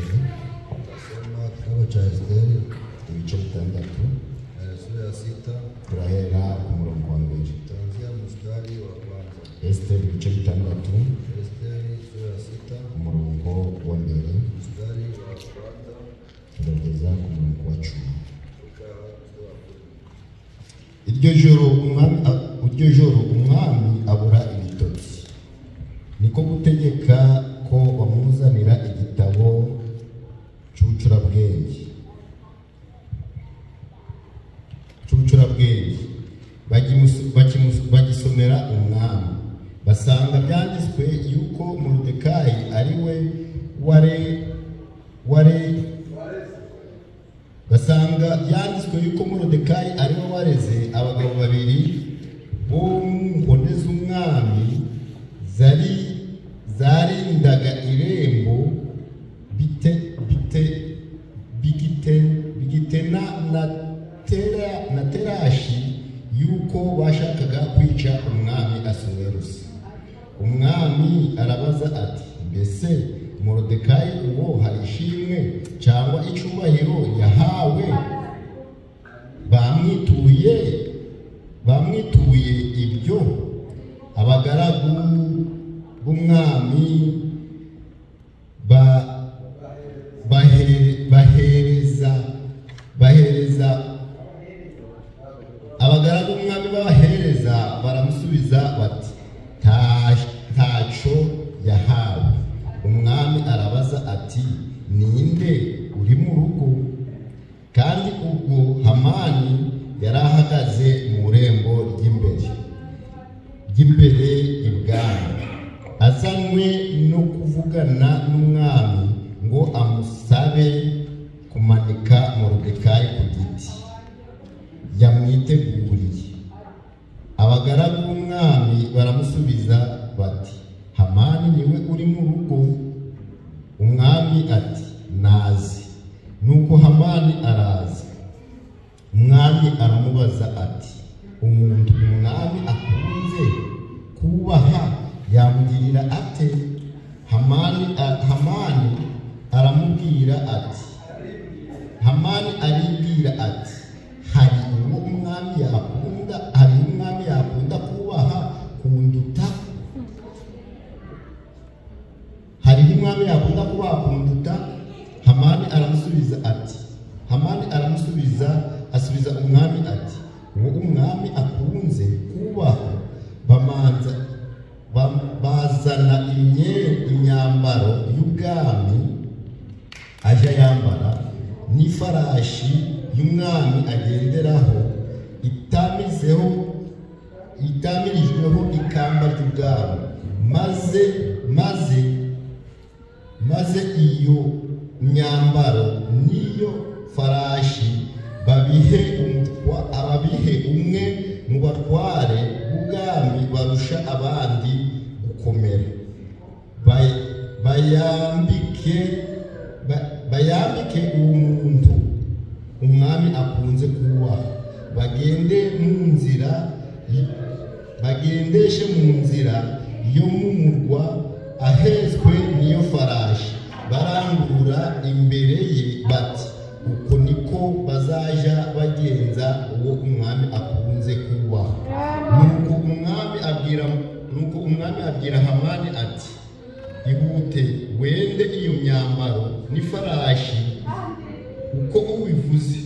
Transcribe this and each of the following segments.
Tasoma kitabu cha Esteri ibice bitandatu sura ya 6 turahera ku murongo wa 2 tuanzia mstari wa kwanza. Esteri ibice bitandatu Esteri sura ya 6 ku murongo wa 2 mstari wa kwanza turageza ku murongo wa 10. Iryo joro umwami abura ibitotsi, niko gutegeka ko bamuzanira igitabo cy'ubucurabwenge bagisomera umwami, basanga byanditswe yuko Moridekayi ari we wareze abagabo babiri bo mu nkone z'umwami zarindaga irembo bigitena na Terashi yuko bashakaga kwica umwami Asuwerusi. Umwami arabaza ati, mbese Moridekayi uwo hari ishimwe cyangwa icyubahiro yahawe bamwituye ibyo? Abagaragu b'umwami bahereza baramusubiza bati, ntacyo yahawe. Umwami arabaza ati, ninde uri mu rugo? Kandi ubwo Hamani yari ahagaze mu rembo ry'imbere ibwami, azanywe no kuvugana n'umwami ngo amusabe kumanika Moridekayi ku giti yamwiteguriye. Abagaragu b'umwami baramusubiza bati, Hamani niwe uri mu rugo? Umwami ati, nazi. Nuko Hamani araza. Umwami aramubaza ati, umuntu umwami akunze kubaha yamugirira ate? Hamani aribwira ati, hari umwami yakunda kubaha kunduta? Asubiza umwami ati, uwo umwami akunze kubaha bazana imyambaro y'ubwami ajya yambara, n'ifarashi y'umwami agenderaho itamirijweho ikamba ry'ubwami, maze iyo myambaro n'iyo farashi babihe umwe mu batware b'ubwami barusha abandi gukomera, bayambike uwo muntu umwami akunze kubaha, bagendeshe mu nzira yo mu murwa ahetswe n'iyo farashi, barangurura imbere ye bati, uko niko bazaja bagenza uwo umwami akunze kubaha. Nuko umwami abwira Hamani ati, ihute wende iyo myambaro n'ifarashi uko ubivuze,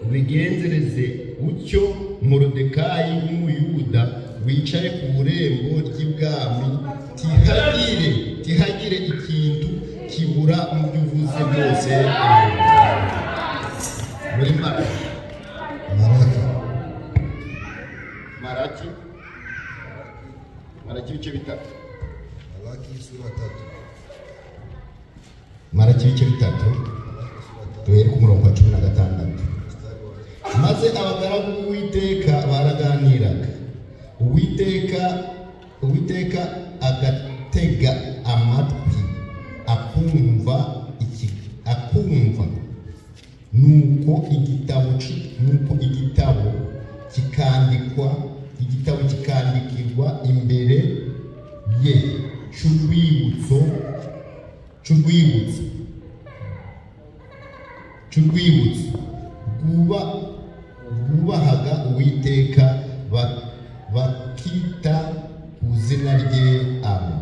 ubigenzereze utyo Moridekayi w'Umuyuda wicaye ku burembo ry'ibwami, tihagire ikintu kibura mu byo uvuze byose. Muri Malaki ibice bitatu. Malaki ibice bitatu duhere ku murongo wa 16. Maze abagaragu b'Uwiteka baraganiraga, Uwiteka agatega amatwi akumva, nuko igitabo kikandikirwa imbere ye cy'urwibutso cy'urwibutso bubahaga Uwiteka bakita ku izina rye. Amen.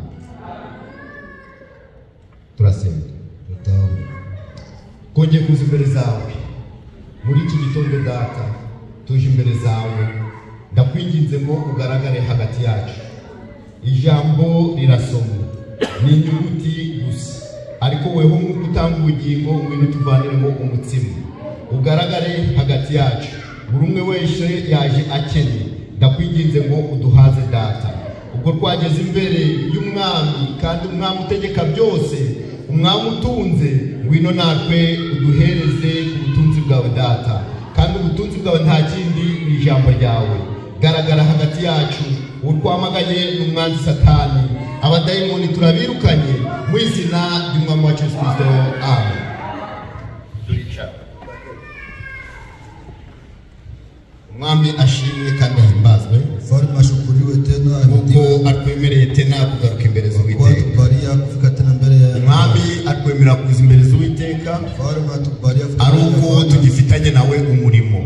Turasenga. Kongeye kuza imbere zawe muri iki gitondo data, tuje imbere zawe, ndakwinginze ngo ugaragare hagati yacu. Ijambo rirasomwa, ni inyuguti gusa, ariko weho nk'uko utanga ubugingo ngwino tuvaniremo umutsima, ugaragare hagati yacu. Buri umwe wese yaje akennye, ndakwinginze ngo uduhaze data. Ubwo twageze imbere y'umwami, kandi umwami utegeka byose, umwami utunze, ngwino natwe uduhereze ku butunzi bwawe data, kandi ubutunzi bwawe nta kindi ni ijambo ryawe. Garagara hagati yacu, urwamaganye n'umwanzi Satani, abadayimoni turabirukanye mu izina ry'umwami wacu Yesu Kristo. Amen. Umwami ashimwe kandi ahimbazwe, Mfalme ashukuriwe tena kuko atwemereye tena kugaruka imbere z'Uwiteka. atubaria kufika tena mbele ya Umwami atwemerera kuza imbere z'Uwiteka Mfalme atubaria ari uko tugifitanye nawe umurimo.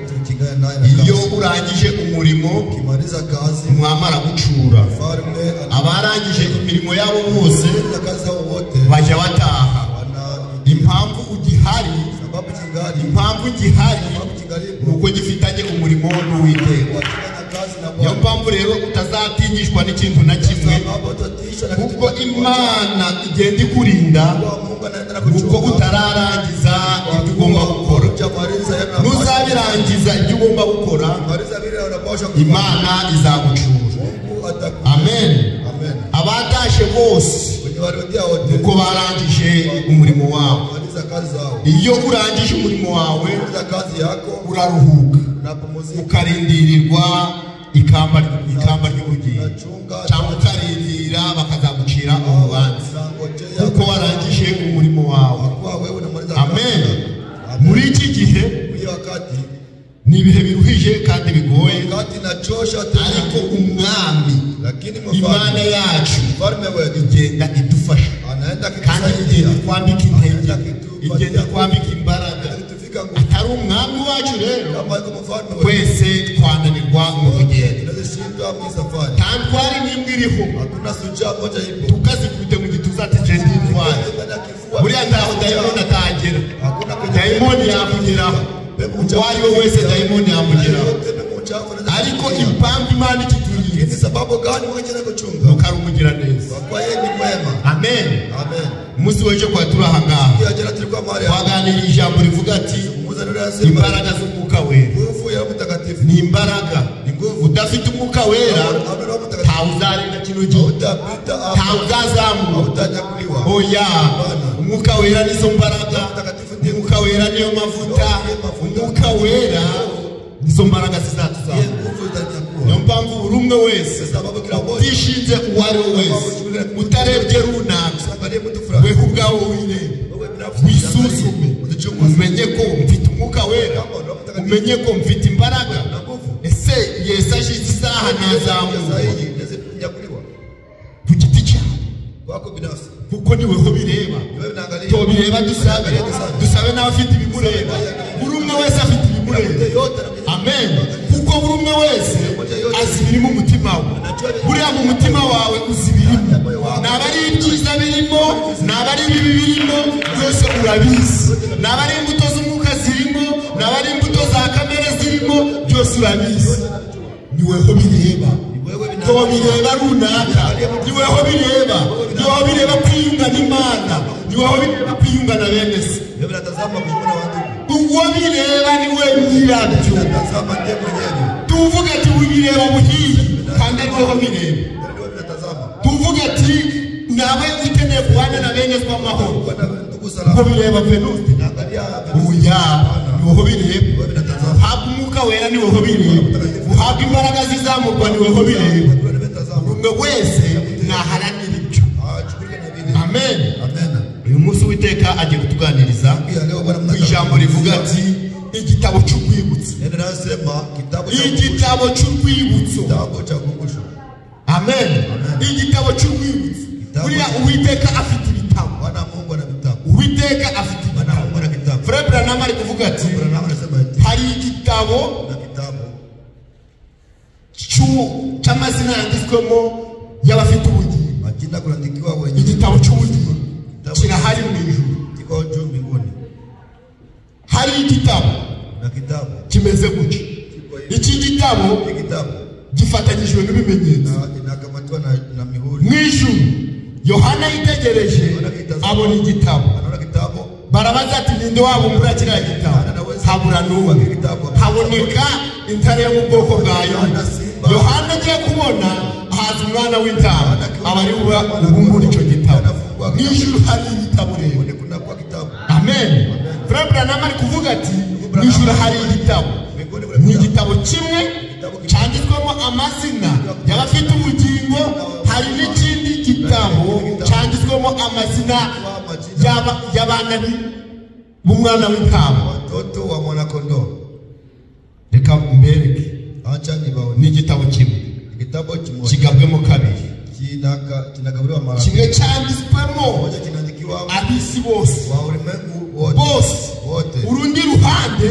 tukingana naye na Iyo urangije umurimo, kimaliza kazi umwami aragucura. Mfalme Abarangije imirimo yabo bose anamaliza kazi hao wote bajya bataha. wana Impamvu ugihari, sababu kingali impamvu gihari kingalipo nuko gifitanye umurimo n'Uwiteka. wakifanya kazi na Niyo Bwana mpamvu rero utazatinyishwa n'ikintu na kimwe, sababu tutishwa na kuko Imana igenda ikurinda Mungu anaendelea nuko kuchunga utararangiza ibyo ugomba gukora. Jamaliza yana Nuzabirangiza ibyo ugomba gukora, maliza vile unapaswa Imana izagucura. Mungu atakupa. Amen. Amen. Abatashe bose Wenye waliodia wote uko barangije umurimo wabo. maliza kazi zao. Iyo urangije umurimo wawe Maliza kazi yako uraruhuka, unapumzika. ukarindirirwa ikamba ry'ubugingo, Unachunga cyangwa ukarindira bakazagucira urubanza kuko warangije umurimo wawe. kwa wewe unamaliza Amen. Muri iki gihe hiyo wakati ni ibihe biruhije kandi bigoye, wakati nachosha ariko tena umwami lakini Imana yacu mfalme wetu igenda idufasha, anaenda kandi igenda itwambika intege, igenda itwambika imbaraga. tufika Atari umwami wacu rero, kama yuko mfalme wetu twese twananirwa mu rugendo, tunashindwa mu safari. kandi twari n'imbwa iriho Hakuna suja moja ipo. tukazikubite mu gituza ati je ndi intwari. Buriya ntaho dayimoni atagera, dayimoni yamugeraho, uwo ari we wese dayimoni yamugeraho. Ariko impamvu Imana ikiturinze Ni sababu gani mwenye kuchunga? nuko ari umugiraneza. Kwa yeye ni mwema. Amen. Amen. Umunsi w'ejo kwa turi aha ngaha Pia jana tulikuwa mahali hapa. twaganiriye ijambo rivuga ati Muza ndio anasema imbaraga z'umwuka wera. nguvu ya mtakatifu. Ni imbaraga, udafite umwuka wera Hauna Roho Mtakatifu. ntawe uzarenga kino gihe, Utapita ntawe hapo. uzazamuka. Utanyakuliwa. Oya, umwuka wera nizo mbaraga, umwuka wera niyo mavuta, umwuka wera nizo mbaraga zizatuzamuka. Yeye nguvu utanyakuwa. Niyo mpamvu buri umwe wese Sababu kila mmoja utishinze uwo ari we wese, utarebye runaka, angalie mtu fulani. wewe ubwawe wirebe, Wewe binafsi wisuzume, umenye ko mfite umwuka wera, umenye ko mfite imbaraga. Ese Yesu ashize isaha nazamuka ku giti cyawe, wako binafsi. kuko ni weho bireba. Wewe unaangalia. Tubireba dusabe n'abafite ibimureba. Buri umwe wese afite ibimureba. Amen. Kuko buri umwe wese azi ibiri mu mutima we. Buriya mu mutima wawe uzi ibirimo, naba ari ibyiza birimo, naba ari ibibi birimo, byose urabizi. Naba ari imbuto z'umwuka zirimo, naba ari imbuto za kamere zirimo, byose urabizi. Ni weho bireba. Niweho bireba runaka, niweho bireba, niweho bireba kwiyunga n'Imana, niweho bireba kwiyunga na bene se. Wewe unatazama kuona watu. Uwo bireba niwe nyirabyo. Unatazama ndiye mwenyewe. Tuvuga ati ubireba buhiye kandi niweho bireba. Wewe unatazama. Tuvuga ati nawe ukeneye kubana na bene se amahoro. Bwana ndugu salama. Uwo bireba Venuste. Naangalia Oya, niweho bireba. wewe unatazama. Uhabwa umwuka wera niweho bireba. Uhabwa imbaraga zizamurwa niweho bireba. Wewe unatazama. Umwe wese naharanira ibyo. Achukue na vile. Amen. Amen. Uyu munsi Uwiteka agiye kutuganiriza Pia leo Bwana ku ijambo rivuga ati igitabo cy'urwibutso. neno nasema kitabu cha Igitabo cy'urwibutso. kitabu cha kukumbusho. Amen. Igitabo cy'urwibutso. Buriya Uwiteka afite ibitabo. Bwana Mungu ana vitabu. Uwiteka afite Bwana ibitabo. Mungu ana kitabu. Frère Branham ari kuvuga ati Branham anasema ati hari igitabo na kitabu cy'amazina yanditswemo y'abafite ubugingo. majina kuandikiwa wenye Igitabo cy'ubugingo kirahari mu ijuru. kiko juu mbinguni. Hari igitabo Na kitabu kimeze gutya. Iki gitabo gifatanyijwe n'ibimenyetso. Inakamatiwa na mihuri. Mu ijuru Yohana yitegereje abona igitabo. Anaona kitabu. Barabaza ati ninde wabumbura kiriya gitabo? Habura n'umwe. Haboneka intare yo mu bwoko bwayo. Yohana agiye kubona haza umwana w'intama aba ari ubumbura icyo gitabo. Mu ijuru hari igitabo rero. Amen. Branham ari kuvuga ati mu ijuru hari igitabo. Ni igitabo kimwe cyanditswemo amazina y'abafite ubugingo. Hari n'ikindi gitabo cyanditswemo amazina y'abana b'umwana w'intama, watoto wa mwana kondoo. Reka mbereke. Acha nibaone. Ni igitabo kimwe. Igitabo kimoja kigabwemo kabiri. Kinagabuliwa mara. Kimwe cyanditswemo abisi bose. Wa ulimwengu wote. Urundi ruhande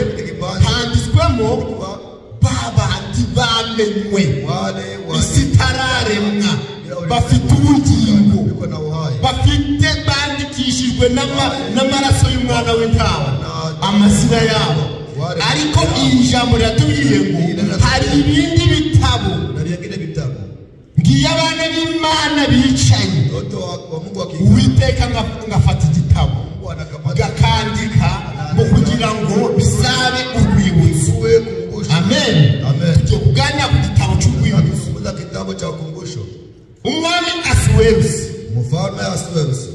handitswemo babandi bamenywe isitararemwa bafite ubugingo bafite bandikishijwe n'amaraso y'umwana w'intama amazina yabo. Ariko iri jambo riratubwiye ngo hari ibindi bitabo ngiye abana b'Imana bicaye. Uwiteka ngafata igitabo gakandika mu kugira ngo bisabe urwibutso. Amen. Tugiye kuganira ku gitabo cy'urwibutso. Kitabu cha ukumbusho. Umwami Asuwerusi, mfalme Asuwerusi.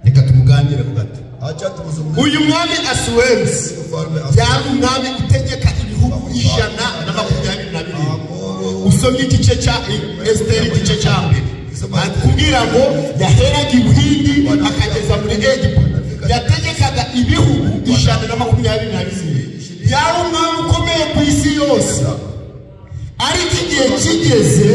Reka tumuganire ku gato. Acha tumuzungumzie. Uyu mwami Asuwerusi yari umwami utegeka ibihugu 122. Usomye igice cya Esteri igice cya mbere. Kugira ngo yaheraga Ubuhindi akageza muri Egiputa. Yategekaga ibihugu 122. Yari umwami ukomeye ku isi yose. Ariko igihe kigeze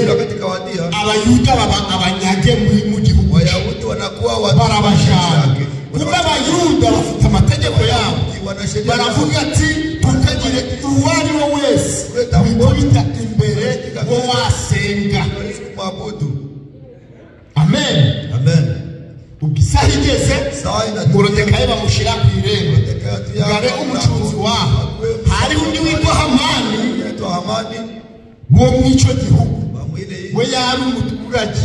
Abayuda baba abanyage mu gihugu. Wayahudi wanakuwa barabashaka. Kuko Abayuda bafite amategeko yabo. Baravuga ati tukagire uwari wo wese wikubita imbere wo wasenga. Amen. Amen. Ubwisaha igeze Morodekayi bamushyira ku irembo. Ngabe umucuruzi waho hari undi witwa Hamani wo mu icyo gihugu. We yari umuturage,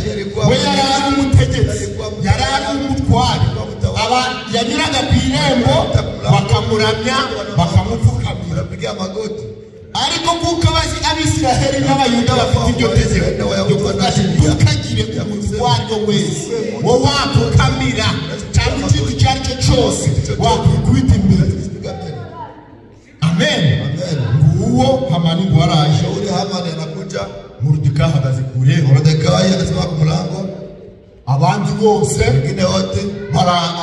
we yari umutegetsi, yari umutware. Aba yanyuraga ku irembo bakamuramya bakamupfukamira. Ariko kuko Abisiraheli n'Abayuda bafite iryo tegeko tukagire umutware wese wo wapfukamira cyangwa ikintu icyo ari cyo cyose wakwikubita imbere. Amen. Uwo Hamani waraje. Hamani anakuja. Morodekayi ahagaze kure. Morodekayi anasimama ku mulango. Abandi bose wengine wote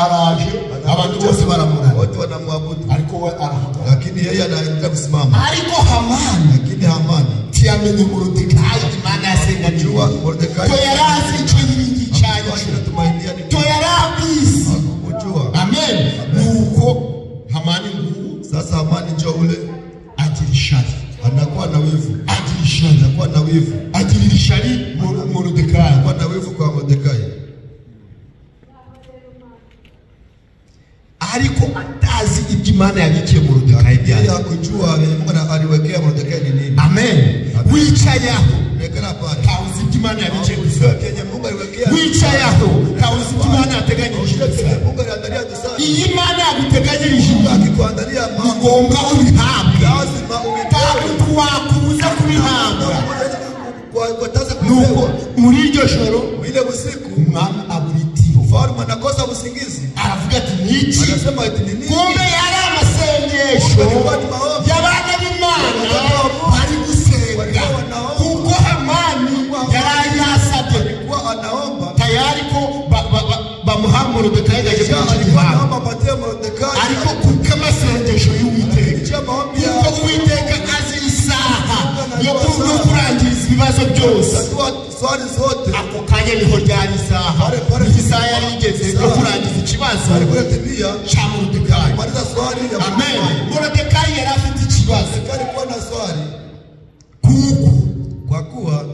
araje. Abandi bose baramurana. Wote wanamwabudu. Ariko we arahagaze. Lakini yeye anaendelea kusimama. Ariko Hamani, lakini Hamani tiyamenye Morodekayi Imana yasenganijwe. Morodekayi to yarazi icyo yingi cyayo. To yarabizi. Amen. Nuko Hamani sasa Hamani njoo ule agira ishari. Anakuwa na wivu. Agira ishari. Anakuwa na wivu. Agira ishari Morodekayi. Anakuwa na wivu kwa Morodekayi. Ariko atazi ibyo Imana yabikiye Morodekayi byari. Hakujua Mungu aliwekea Morodekayi ni nini. Amen. Wicayaho nekana pale. Kauzi ibyo Imana yabikiye Kenya Mungu aliwekea. Wicayaho kauzi ibyo Imana yateganyirije. Mungu aliandalia dosari. Iyi Imana yaguteganyirije. Akikuandalia mambo ugomba ubihabwe. Lazima ubihabwe. Wakuza kubihabwa. Nuko muri iryo joro ile usiku umwami aburitiro. Mfalme anakosa usingizi. Aravuga ati niki? Anasema ati nini? Kumbe yari amasengesho y'abana b'Imana bari gusenga. Kuko Hamani yari yasabye anaomba tayari ko bamuha Morodekayi gaje anaomba patie Morodekayi. Ariko kuko amasengesho y'Uwiteka. Kuko Uwiteka azi isaha yo kurangiza ibibazo byose. Swali zote ako kanya niho ryari isaha. Isaha yari igeze yo kurangiza ikibazo. kibazo alikuwa cha Mordekai. maliza swali ya Amen. Mordekai yari afite ikibazo. alikuwa na swali Kuko kwa kuwa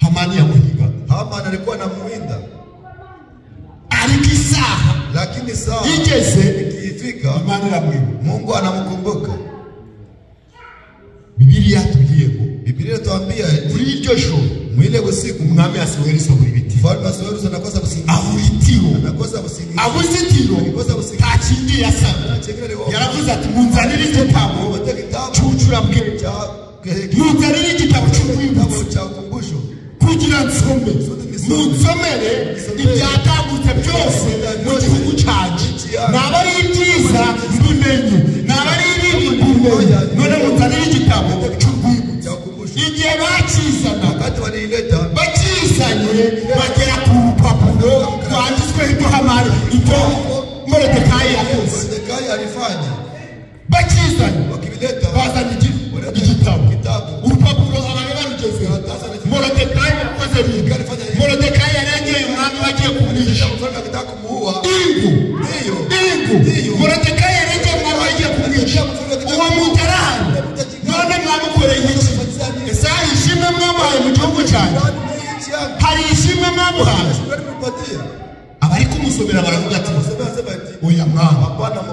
Hamani yamuhiga. Haman alikuwa na muwinda, Ariko isaha lakini saa igeze ikifika Imana iramwibuka. Mungu anamkumbuka. Bibiliya yatubwiye ngo Biblia tuambia muri iryo joro mwile usiku umwami Asaweli sabura ibiti. mfalme Asaweli anakosa usingizi, Abura itiro. anakosa usingizi, Abuze itiro. anakosa usingizi. Nta kindi yasabye. Yaravuze ati munzanire igitabo cy'ubucurabwenge. Munzanire igitabo cy'urwibutso cha ukumbusho kugira nsome. Munsomere ibyatambutse byose mu gihugu cyacu. Naba ari ibyiza mbimenye, naba ari ibibi mbimenye. None munzanire igitabo cy'urwibutso. cha ukumbusho. Igihe bakizana, Wakati walileta bakizanye bagera ku rupapuro rwanditsweho ibyo Hamani, ibyo Mordekai yakoze. Mordekai alifanya, Bakizanye wakivileta bazana igitabo, urupapuro abantu barugeze. Mordekai yakoze ibintu. Mordekai yarengeye umwami wagiye kumwica. mfalme akitaka kumuua. Ingu Mordekai yarengeye umwami wagiye kumwica. Uwo muntu arahari. None mwamukoreye iki? Ese hari ishimwe mwamuhaye mu gihugu cyanyu? Hari ishimwe mwamuhaye? Abari kumusomera baravuga ati oya mwami,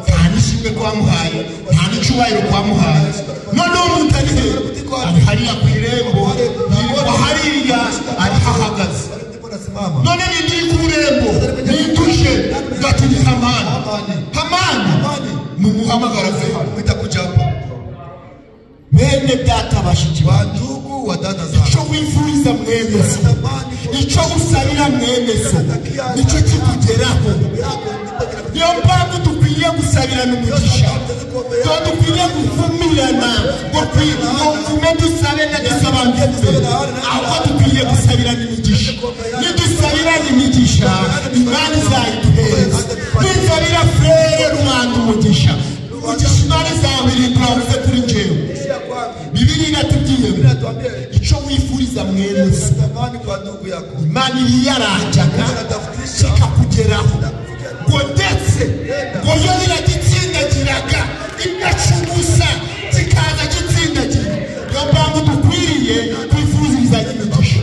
nta n'ishimwe twamuhaye, nta n'icyubahiro twamuhaye. None uwo muntu ari he? Ari hariya ku irembo, yirirwa hariya ariho ahagaze. None nindi ku irembo ninduje gaturi Hamani mumuhamagara ze Mwita kujapa. bene data bashiki Wa ndugu wa dada zangu. icyo wifuriza mwene so, icyo usabira mwene so, nicyo kikugeraho. Niyo mpamvu dukwiye gusabirana umugisha, dukwiye gufumirana ngo mvume dusabe na dusabandure, ahubwo dukwiye gusabirana imigisha. Nidusabirana imigisha Imana izayiduhereza. Nisabira frere rubanda umugisha, Imana izabirindura uze kuri njyewe. Bibiliya iratubwiye icyo wifuriza mwene so, Imana iriyaranjaga kikakugeraho. Ngo ndetse ngo yo iragitsindagiraga igacugusa kikaza gitsindagira. Niyo mpamvu dukwiriye kwifurizanya imigisha.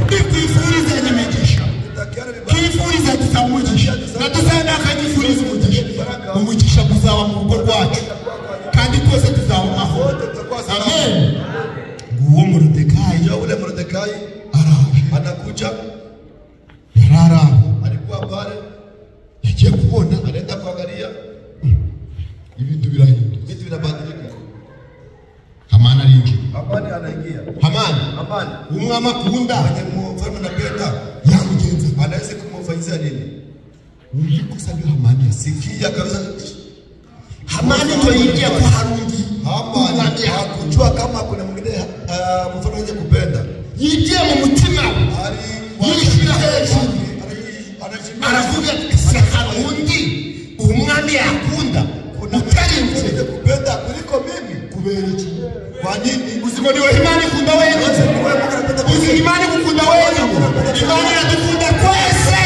Twifurizanya imigisha, twifuriza dusaba umugisha, na dusanga akagifuriza umugisha. Umugisha kuzaba mu rugo rwacu kandi twese tuzaba amahoro. Amen. Nguwo Mordekai, Ule Mordekai araje, anakuja, yarara, alikuwa pale, yagiye kubona anaenda kuangalia ibintu birahinduka. vitu vinabadilika. Hamani arinjira. Hamani anaingia. Hamani umwami akunda Mwenye mfalme anapenda yamugenza. anaweza kumfanyia nini? Umva ikosa ryo Hamani yasikia. Sikia kabisa. Hamani ndio yingiye kwa Haruni. Hamani hakujua kama kuna mwingine mfalme anaweza kupenda. Yingiye mu mutima yishira hejuru, aravuga ati Haruni umwami yakunda utarinze kupenda kuliko mimi. kubera iki? Kwa nini? Uziko niwe Imana ikunda wewe. Uziko Imana ikunda wewe. Imana iradukunda kwese.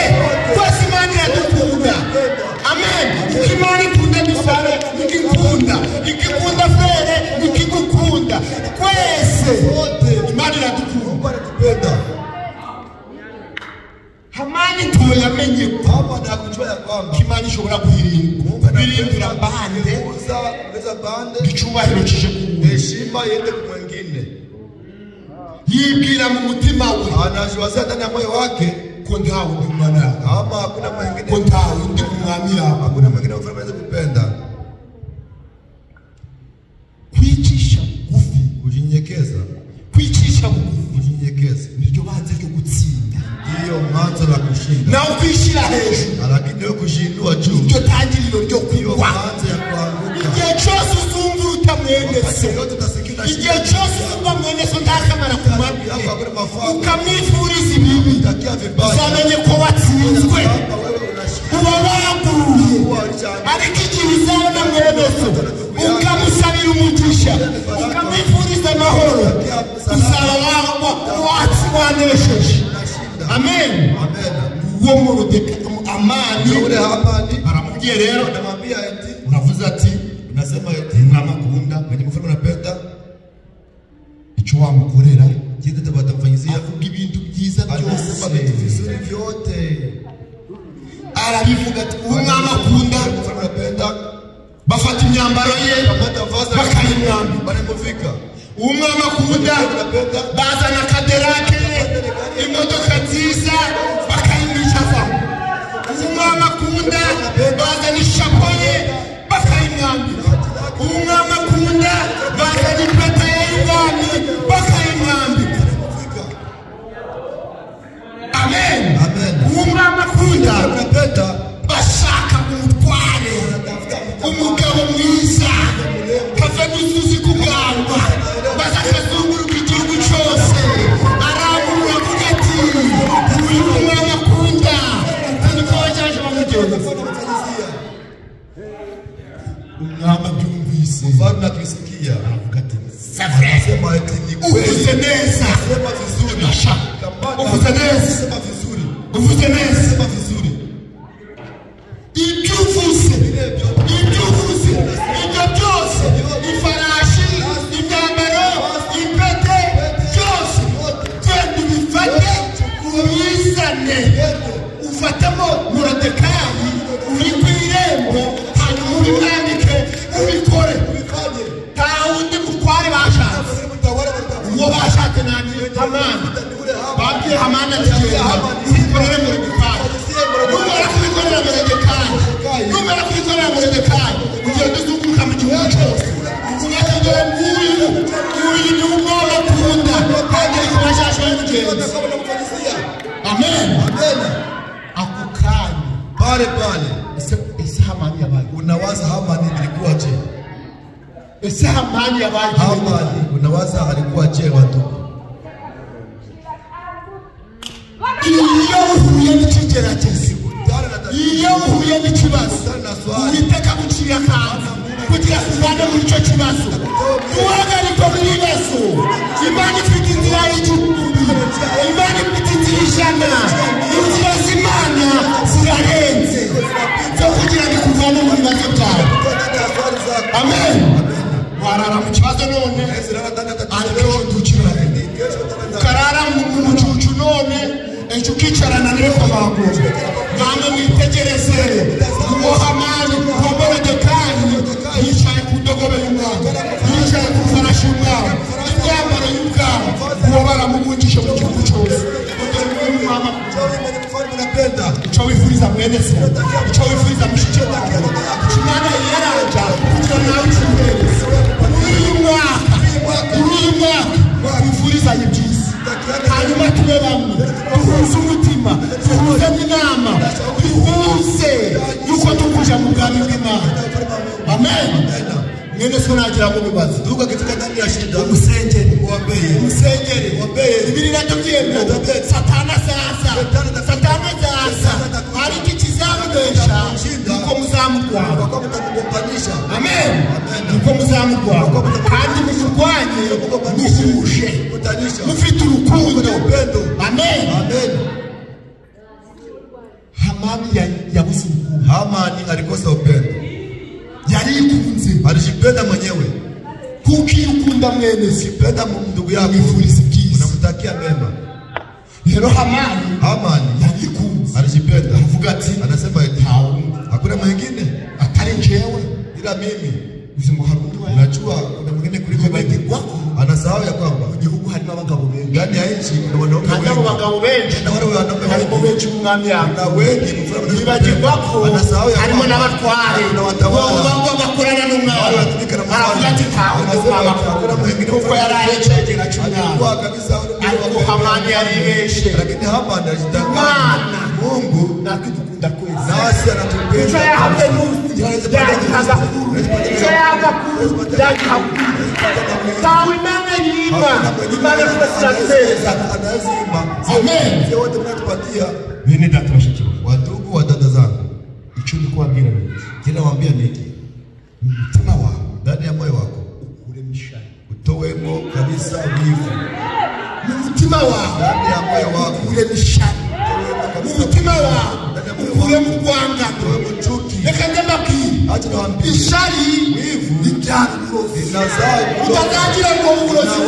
Kwese Imana iradukunda. Amen. Imana ikunda dusare, ikikunda frere, ikikukunda. Kwese Imana iradukunda. Hamani ndio yamenye Hapa na kujua ya kwamba Imana ishobora guhirindura bande icyubahiro kije ku heshima yende ku mwingine. yibwira mu mutima we Anashwaza ndani ya moyo wake ko nta wundi mwana, kama hakuna mwingine, ko nta wundi mwami yaba. hakuna mwingine mfalme anaweza kupenda. Kwicisha bugufi, Kujinyenyekeza, kwicisha bugufi kujinyenyekeza niryo banze ryo gutsinda. ndiyo mwanzo la kushinda. Nawe kwishyira hejuru Lakini wewe kushindwa juu niryo tangiriro ryo ndiyo kugwa. mwanzo ya kuanguka. Igihe cyose uzumva uruta mwene so, Yote utasikia igihe cyose uzumva mwene so ntakamara ku mavi yako hakuna mafao. ukamwifuriza ibibi, Utakia vibaya. uzamenye ko watsinzwe, Hapa wewe unashinda. uba waguye. Ariko igihe uzabona mwene so ukamusabira umugisha, ukamwifuriza amahoro, uzaba wanesheje. Amen. Amen. Uwo Mordekai Hamani ule Hamani aramubwiye rero anamwambia eti uravuze ati unasema eti umwami akunda mwenye mfalme anapenda icyo wamukorera kitu batamfanyizia avuga ibintu byiza anasema byose vitu vizuri vyote arabivuga ati umwami akunda mfalme anapenda bafata imyambaro ye bakayimwambika banamuvika umwami akunda bazana kaderake imodoka nziza bakayimwicaza umwami akunda bazana ishapo ye bakayimwambika umwami akunda bazana impeta ye y'ubwami bakayimwambika amen umwami akunda bashaka umutware umugabo mwiza kava n'isuzi ku bwanwa maze akazunguruka igihugu cyose arambura avuga ati uyu umwami akunda niko bajyaje bamugenza umwami abyumvise mfalme akisikia aravuga ati sema eti ni kweli uvuze neza sema vizuri uvuze neza sema vizuri uvuze neza sema vizuri ibyo uvuze ibyo byose ifarashi imyambaro impete byose twende ubifate ubizane ufatemo Moridekayi uri ku irembo hanyuma ubimwandike ubikore nta wundi mutware bashatse uwo bashatse nani Hamani babwiye Hamani ati genda ubikorere Moridekayi numara kubikorera Moridekayi ugenda uzunguruka mu gihugu cyose ugatagera nguyu ni umwami akunda kandi ariko bashasha y'umugenzi amen ako kanya pale ese Hamani yabaye unawaza Hamani ilikuwa je ese Hamani yabaye Hamani unawaza alikuwa je watu iyo uhuye n'ikigeragezo iyo uhuye n'ikibazo Uwiteka gucira akantu kugira uvane muri icyo kibazo uhagarike mu bibazo Imana ifite inzira y'igihumbi Imana ifite inzira ijana inzira z'Imana zirarenze zo kugira ngo ikuvane mu bibazo byawe amen warara mu kibazo none ariko dukirane ukarara mu mucucu none ejo ukicarana n'ibikomago namwe mwitegereze uwo Hamani uwo Moridekayi yicaye ku ndogobe y'umwami yicaye ku farashi y'umwami imyambaro y'ubwami uwo baramubungije mu gihugu cyose icyo wifuriza mwene se icyo wifuriza mushiki wawe Imana yaranja kugira nawe ukimuhereze muri uyu mwaka wifurizanye ibyiza hanyuma tube bamwe duhuze umutima duhuze n'inama duhuze yuko tukuja mu bwami bw'Imana amen mwene so nagira ngo bibaze duka katika ndani ya shida umusengere umusengere Biblia inatubyemera Satana zaza ariko ikizamudesha nuko muzamurwanya amen nuko muzamurwanya kandi muzurwanye muhuje mufite urukundo amen Hamani yabuze urukundo Hamani alikosa upendo yarikunze alijipenda mwenyewe kuko iyo ukunda mwene se ukipenda ndugu yako wifuriza ibyiza unamtakia mema rero Hamani yarikunze alijipenda avuga ati anasema eti hakuna mwingine atari njyewe ila mimi ngo hari undi unajua kuna mwingine kuliko mimi anasahau ya kwamba mu gihugu harimo abagabo benshi ndani ya nchi kuna wanaume wengi harimo abagabo benshi na wale wanaume harimo benshi umwami yawe na wengi mfano nibagirwa ko anasahau ya harimo n'abatware na watawala ngo bakorana n'umwami aravuga ati ntawe hakuna mwingine kuko yari ahecegera cy'umwami kwa kabisa ariko Hamani yaribeshe lakini Hamani alitangana Mungu nakidukunda kwezi nasi anatupenda icyo yahabwe n'uzi yagihaga icyo yagihaga tawe Imana yima Imana kubasinateza amen wote mnatupatia bene data bashiki wadugu wa dada zangu icyo ndi kubabwira ni kila waambia niki umutima wawe ndani ya moyo wako uremisha utowemo kabisa wivu umutima wawe ndani ya moyo wako uremisha umutima wawe ukure mu rwangano reka ndababwira acha nawaambia ishari n'ibyaro utazagira ngo uburozi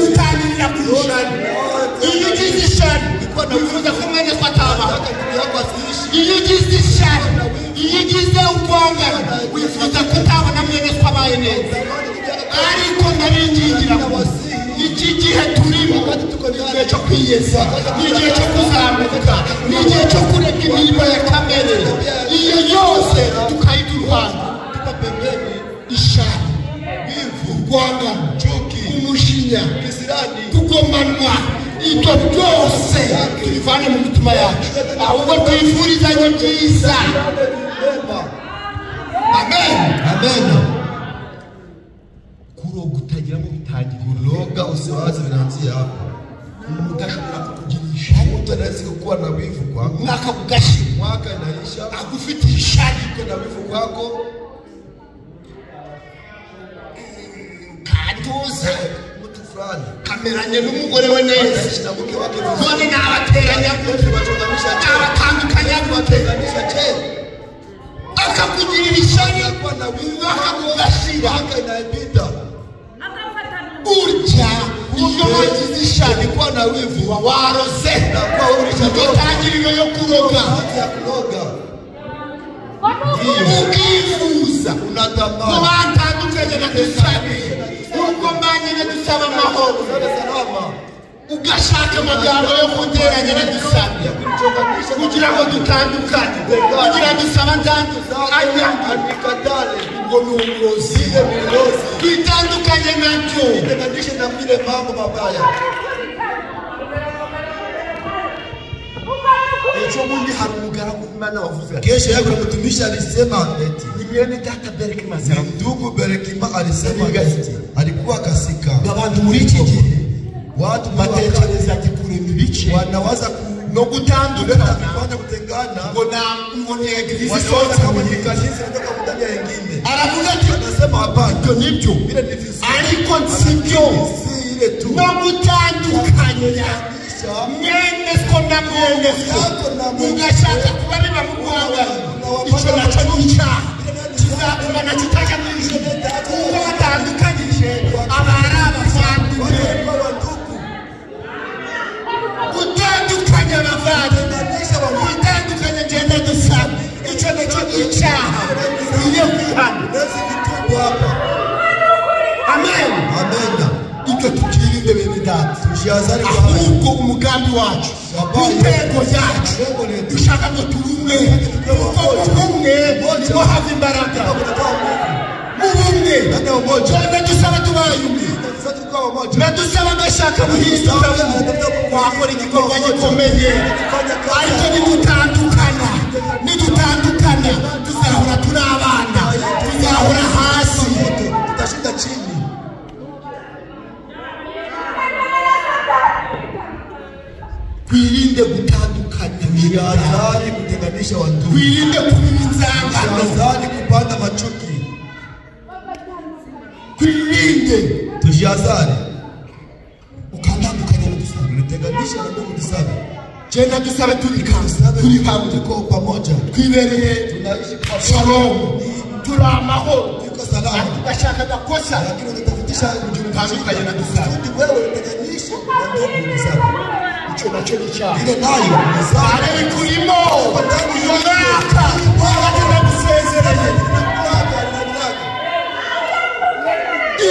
butangirira ku ishari iyo ugize ishari wifuza ko mwene ko ataba iyo ugize ishari iyo ugize urwangano wifuza ko utabona mwene ko abaye neza ariko ndabingingira iki gihe turimo igihe cyo kwiyeza n'igihe cyo kuzamuka n'igihe cyo kureka imirimo ya kamere iyo yose tukayiduruhanga tukapembeni ishari urwangano umushinya kugomanwa ibyo byose tubivane mu mitima yacu ahubwo twifurizanye byiza. Amen. Amen. Kuroga utagira ngo bitangira Kuroga usiwaze vinaanzia hapo. Utashobora kukugirisha Mtu anaweza kuwa na wivu kwako. mwaka kugashira Mwaka inaisha agufite ishari uko na wivu kwako. kantuza Mtu fulani kameranye n'umugore we neza anaishi na mke wake vizuri. none nabateranya nabatandukanya Watenganisha je? akakugirira ishari Kuwa na wivu akakugashira mwaka inaipita. urya iyo wagize ishari Kuwa na wivu waroze na kuwa ulishadoka utangiriro yo kuroga ya kuroga. ukifuza Unatamani kubatandukanye na dusabe nuko mbanye na dusaba amahoro salama ugashaka amagambo yo kuteranya na dusabe kugira ngo dutandukane kugira dusaba ndanduza anikatale ngo ni umurozi twitandukanye nabyo tenganishe na vile mambo mabaya. ejo bundi hari umugaragu w'Imana wavuze ati Kesho yako mtumishi alisema eti ni mwene data Bereke Mazara ndugu Berekima alisema eti alikuwa kasika. abantu muri iki gihe Watu batekereza ati kurema ibice wanawaza no gutandukana kwanza kutengana ngo ni eglise wanawaza isoza kama ni kanisa ndio kama ndani ya wengine. aravuga ati Anasema hapana, ibyo nibyo vile ni vizuri ariko sibyo si ile tu. no gutandukanya mwene ko na mwene ugashaka kuba biba mu Rwanda icyo nacyo ni icyaha kizatuma na kitajya mu ijuru kuko batandukanyije abari abavandimwe gutandukanya abavandimwe gutandukanya ngenda dusaba icyo nacyo ni icyaha iyo kwihana. Amen. Amen. Ibyo tukirinde bene data Tujiazari kwa ahubwo umugambi wacu intego yacu dushaka ngo turumwe kuko ubumwe niho hava imbaraga mu bumwe cyane dusaba tubaye umwe nadusaba agashaka guhinduka wakora igikorwa gikomeye ariko nidutandukana tuzahora turi abana tuzahora hasi tutashinda chini. twirinde gutandukanya Tujiazari kutenganisha watu. twirinde kubiba inzangano Tujiazari kupanda machuki. twirinde Tujiazari ukatandukanya n'udusaba kutenganisha na ndugu dusaba. genda dusabe turi hamwe Tuko pamoja. twibereye Tunaishi kwa shalom turi amahoro tuko salama. tugashaka gakosa Lakini unatafutisha tandukanye na dusaba wewe utenganishe na ndugu dusaba. icyo nacyo ni icyaha Ile nayo ni sawa. ari kurimo iyo mwaka wagenda gusezeranye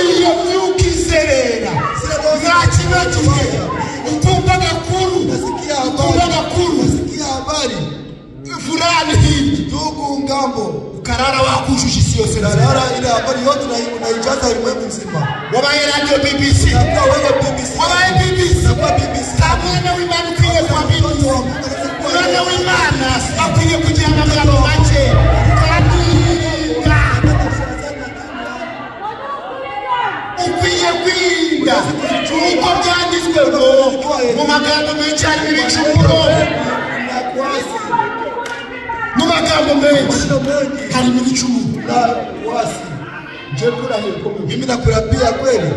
iyo myuka izerera nta kibagiwe ukumva gakuru ukumva gakuru Nasikia habari fulani hivi ndugu ngambo ukarara wakujuje isi yose Darara ile habari yote unaijaza ulimwengu mzima. wabaye radio BBC Nakuwa wewe BBC. wabaye BBC Nakuwa BBC. mwana w'Imana ukwiye kwa BBC mwana w'Imana akwiye kugira amagambo make kaninga ukwiye kwiga uko byanditswe ngo mu magambo menshi harimo ibicumuro mu magambo menshi harimo ibicumuro Wasi. je kurahira ko Mimi nakurapia kweli.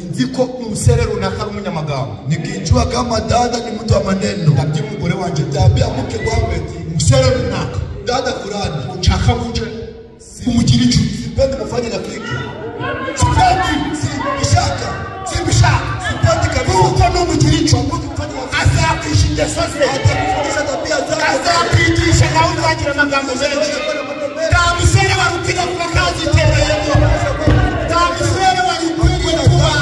inziko umusere runaka ari umunyamagambo. Nikijua kama dada ni mtu wa maneno. Ndabye umugore wanje Nitaambia mke wangu eti umusere runaka dada fulani nshaka guje umugira inshuti. Sipendi kufanya rafiki. Simbishaka. Sipendi kabisa. Kuko no umugira inshuti. Azakwisha ingeso ze. Atakufundisha tabia zake. Azakwigisha nawe uzagira amagambo menshi. Nta musore warutinya kuba kazitereyemo. Nta musore warutinya kuba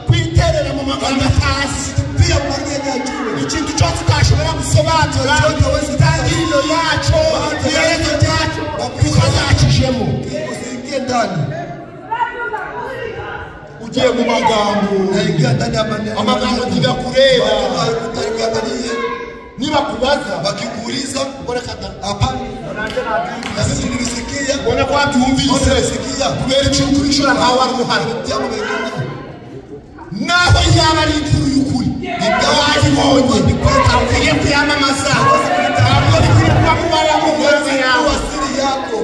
kwiterera mu magambo atasi. Pia mwanene ajue. Ikintu cyose utashobora gusobanura itangiriro yaco iherezo ryaco tukazakijemo. Usiingie ndani. Ugiye mu magambo. Naingia ndani ya maneno. Amagambo ntibakureba. Utaniangalie. Niba kubaza Wakikuuliza ubona kata hapana. Na sisi nilisikia. ubona ko watumvise Nilisikia. kubera ikintu urishora ntawe ari umuhano. Jambo mengine. Naho yaba ari inkuru y'ukuri wayibonye akwiye kuyamamaza ntabwo bikwiye kuba mubara mu ngozi yawe. Asili yako.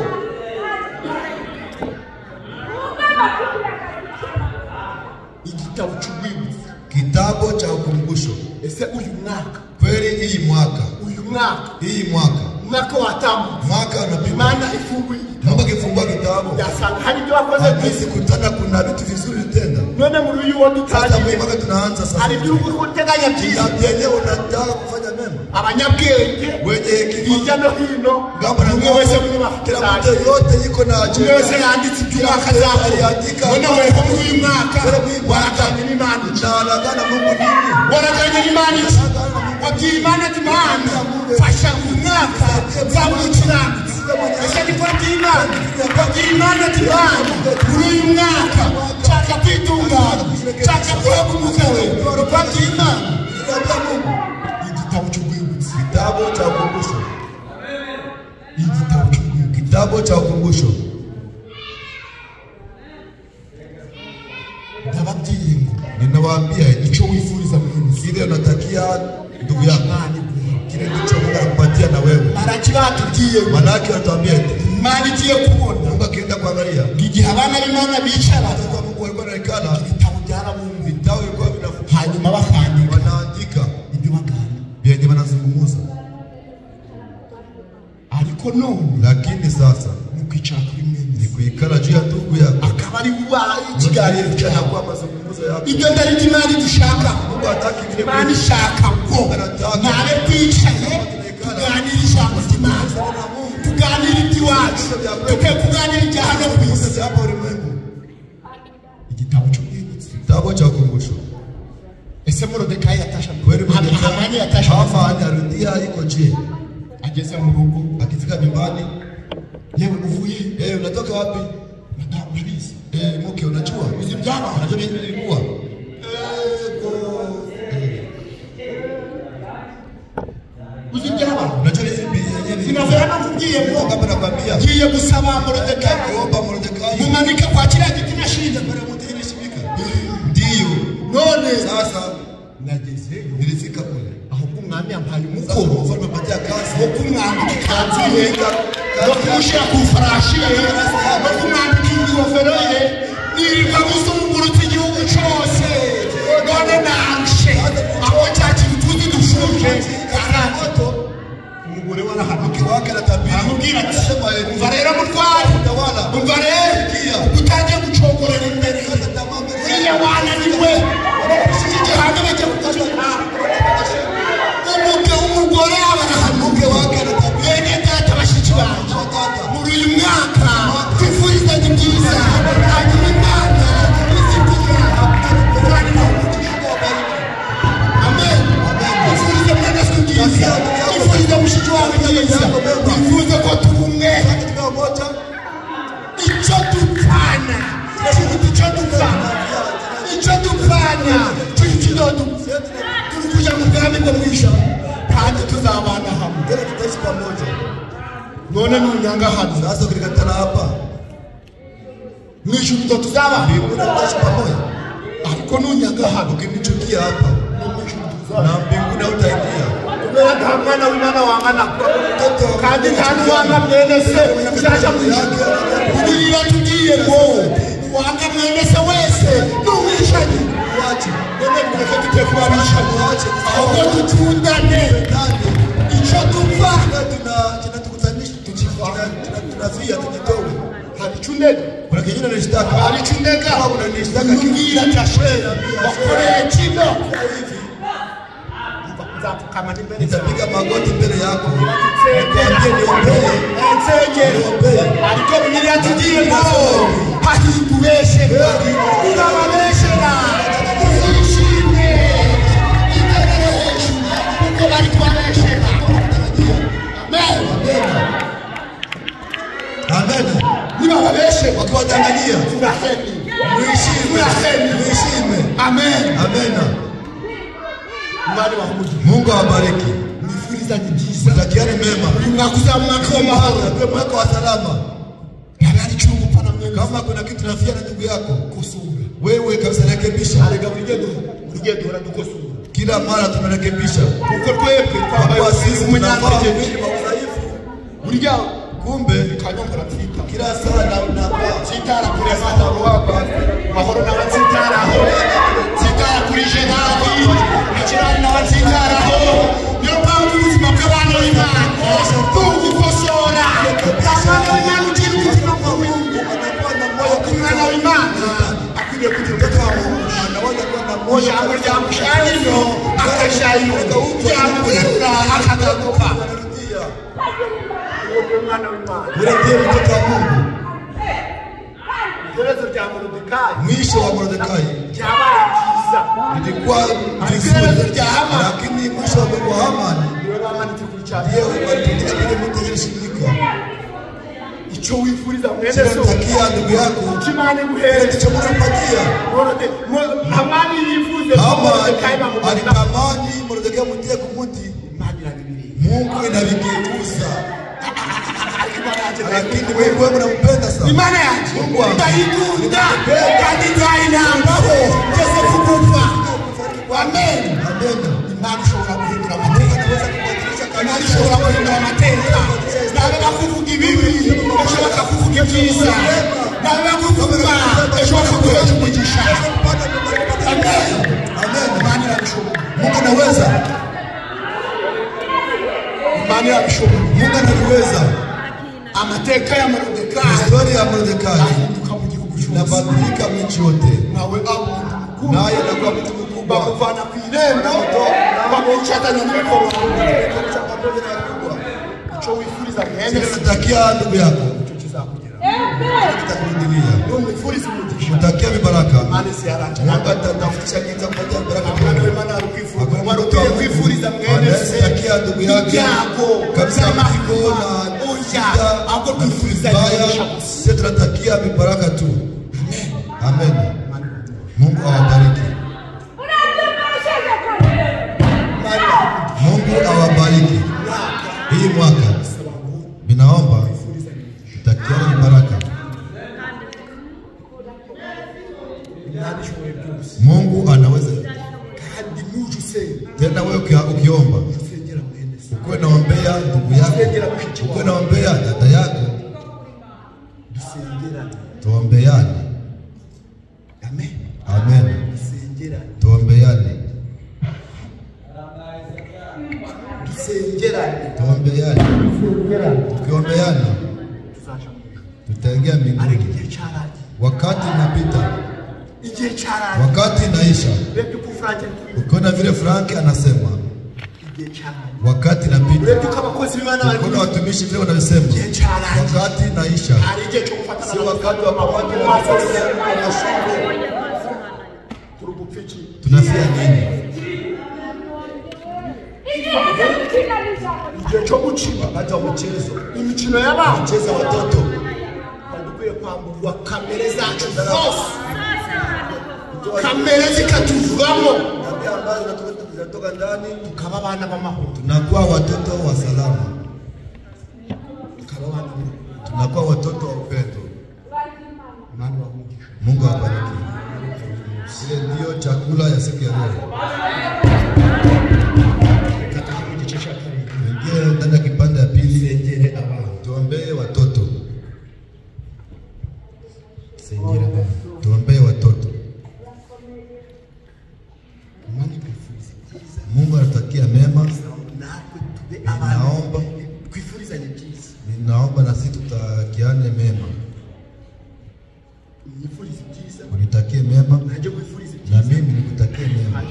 Igitabo cy'urwibutso. Kitabu cha ukumbusho. Ese uyu mwaka Kweli hii mwaka. Hii mwaka watambutse. Mwaka unapita. Imana ifunguye Naomba kifungua kitabu. yasanga hari ibyo wakoze Hatuwezi kutana kuna vitu vizuri utenda. none muri uyu wo Sasa dutangiye mwaka tunaanza sasa. hari ibyo uri guteganya byiza. Yenyewe unataka kufanya mema. Abanyabwenge Wenye hekima. hirya no hino Ngambo na umwe wese muri kila bafite mtu yote yuko na umwe ajenda. wese yanditse iby'umwaka azakora. none weho muri uyu mwaka waraganye n'Imana iki? Naanagana Mungu nini? waraganye n'Imana iki? wabwiye Imana ati Mana fasha uyu mwaka nzawukiranutse. ese niko wabwiye Imana? wabwiye Imana ati Mana muri uyu mwaka nshaka kwitunganya nshaka kuba umugawe. wabwiye Imana. Igitabo cy'urwibutso. Kitabu cha ukumbusho. Igitabo cy'urwibutso. Kitabu cha ukumbusho. Ndababwiye ngo Ninawaambia icyo wifuriza mwene kile unatakia ndugu yako. Kile ndicho Mungu anakupatia na wewe. arakibatubwiye ngo Manake anatuambia eti Imana igiye kubona Mungu akienda kuangalia. igihe abana b'Imana bicara Kwa Mungu alikuwa anaikana. ibitabo byarabumvi Vitabu vilikuwa vinafunguka. hanyuma bakandika Wanaandika ibyo bagana. vyenye wanazungumza. ariko none Lakini sasa ni kwicara kuri mwene ni kuikala juu ya ndugu yako. akaba ari bubaye ikiganiro Kiganiro cyawe. kwa mazungumzo yako. ibyo ndari byo Imana dushaka. Mungu hataki vile Imana ishaka ngo nabe twicaye tuganire ijambo ry'Imana, tuganire iby'iwacu, tuke kuganira ibya hano ku isi. hapa ulimwengu. Igitabo cy'urwibutso. Kitabu cha ukumbusho. Ese Morodekayi yatasha Kweli Hamani yatasha Hamani arudia yuko je? ageze mu rugo. Akifika nyumbani, Yewe uvuye unatoka wapi? urabizi Mke unajua? izi byaba Unajua nini ilikuwa? uzi byaba Unajua nini sinavera nakubwiye ngo kama nakwambia ngiye gusaba Morodekayi kuomba Mordekai mumanika kwa kiriya giti nashinze. ndio None sasa nageze nilifika kule. ahubwo umwami yampaye Sasa umukoro mfalme apatia kazi wo kumwambika ikanzu ye no kumushyira ku farashi ye no kumwambika ingofero ye nirirwa guzungurutsa igihugu cyose. none narushe aho cya kintu tuzi dushuje karato umugore warahanuke wake anatabiri. aramubwira ati Sema yeye umva rero mutware utawala. umva rero utangiye gucogorera imbere uriya wananiwe iki gihano bajya kugikora umugore abarahanuke wake anatabiri. bene data bashiki banjye muri uyu mwaka twifurizanye ibyiza hanyuma Imana izitira amen. Twifurize mwene se byiza, twifurize mushiki wawe byiza, twifuze ko tuba umwe. Icyo dupfana icyo dupfana cy'ikidodo turi kujya mu bwami bwo mu ijuru kandi tuzabana hamwe. Tena tutaishi pamoja. none nunyanga hano Sasa ukikatana hapa, mu ijuru ndo tuzabana, mbinguni tutaishi pamoja. ariko nunyanga hano Ukinichukia hapa na mbinguni hautaingia. kubera nta mwana w'Imana wangana kandi nta n'uwanga mwene se uzaja mu ijuru. Kugira tugiye ngo wanga mwene se wese n'umwishanyi wache none mureke tujye kuba abishanyi ahubwo dutundane icyo dupfa tunatukutanisha tunafia tujitowe hari chundega kuna kinyume na shtaka hari chundega kuna nishtaka kingira tashera wakoreye kino nitapiga magoti mbele yako nikwambie niombee ariko Bibiliya tugiye ngo hahindubeshera urababeshera uyishime kuko bari kubabeshera amen niba babeshera wakiwadanganyia muheshime amen Mungu awabariki nifuriza nyigiza mtakiane mema mnakuza mwako wa salama habari chungu pana mwenye kama kuna kitu nafia na ndugu yako kusura wewe kabisa rekebisha alega urigendo uradukosura kila mara tunarekebisha uko twebwe kwa sisi tunafaa udhaifu urya kumbe kanyongora twita kila saa na sitara kuri sana ruhaba mahoro na watsitara ho sitara kuri jenali nikirana na watsitara ho yo mpamvu ubuzima bw'abana b'Imana tugukosora abana b'Imana ugira ubuzima bw'Umuntu umwana w'Imana akwiriye kugira ubutamuhusha ijambo ryamushayino akashayino ryamugurura akagaruka urabye mtoto wa Mungu Gerezo rya Moridekayi mwisho wa Moridekayi ryabaye byiza ilikuwa vizuri lakini mwisho wa Hamani niwe bamanitse kuri cyane ndio walipindika kile mtu alishindika icyo wifuriza mwene so takia ndugu yako kimane guhere ndicho mnampatia Hamani yifuze Moridekayi alitamani Moridekayi mutie kumuti Mungu inavigeuza lakini wewe unampenda sana imana yake Mungu ndaikunda kandi nzainambaho ngeze kukufa amen imana ishobora guhindura amateka imana ishobora guhindura amateka nawe bakuvuga ibibi ejo bakakuvuga ibyiza nawe bakuvuga ejo bakaguhesha umugisha amen imana irabishobora Mungu anaweza imana irabishobora Mungu anaweza amateka ya Moridekayi historia ya Moridekayi ahinduka mu gihugu cyose inabadilika miji yote nawe naye anakuwa mtu mkubwa bakuvana ku irembo bamucatanya n'ibikoro icyo wifuriza mwene takia ndugu yako icyo kizakugera kitakurudilia wifuriza umugisha takia mibaraka manesi yaranje Mungu atatafutisha kitu kupatia baraka abana b'Imana ari kwifuriza mwene takia ndugu yake kabisa mzigo na ahubwo kwifuriza sisi tunatakia mibaraka tu amen Mungu awabariki Mungu awabariki hii mwaka binaomba tutakiana mibaraka Mungu anaweza kandi nujuse tena wewe ukiomba ukiwa naombea ndugu yako ukiwa naombea dada yako tuombeane amen tuombeane tuombeane tukiombeana tutaingia mbinguni wakati unapita wakati inaisha ukiona vile Frank anasema wakati napita kuna watumishi vile wanasema wakati naisha si wakati wa mawaki tunafia nini cyo guciba wakati wa mchezo imikino y'abantu mchezo watoto dukwiye kwamburwa kamere zacu zose kamere zikatuvamo ambazo zinatoka ndani tukaba abana b'amahoro tunakuwa watoto wa salama tunakuwa watoto wa upendo Mungu awabariki ile ndio chakula ya siku ya leo ingia ndani ya kipande ya pili tuombee watoto sengera Ninaomba na sisi tutakiane mema. Unitakie mema na mimi nikutakie mema.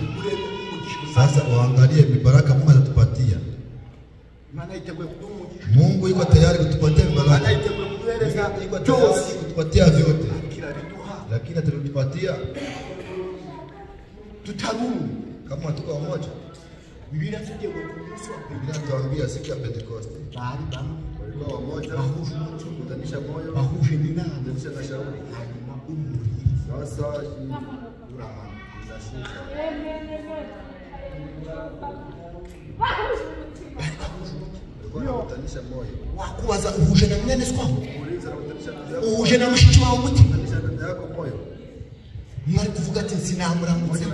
Sasa waangalie mibaraka Mungu atatupatia. Mungu yuko tayari kutupatia mibaraka. Yuko tayari kutupatia vyote. Lakini atatupatia tutarumu kama tuko pamoja. Biblia inatuambia siku ya Pentecoste walikuwa wamoja, kutanisha moyo, kutanisha na shauri. Sasa kutanisha moyo wakubaza uhuje na mwene swangu, uhuje na mushiki wawe muti yako moyo. Mwari kuvuga ati sinamuramutse,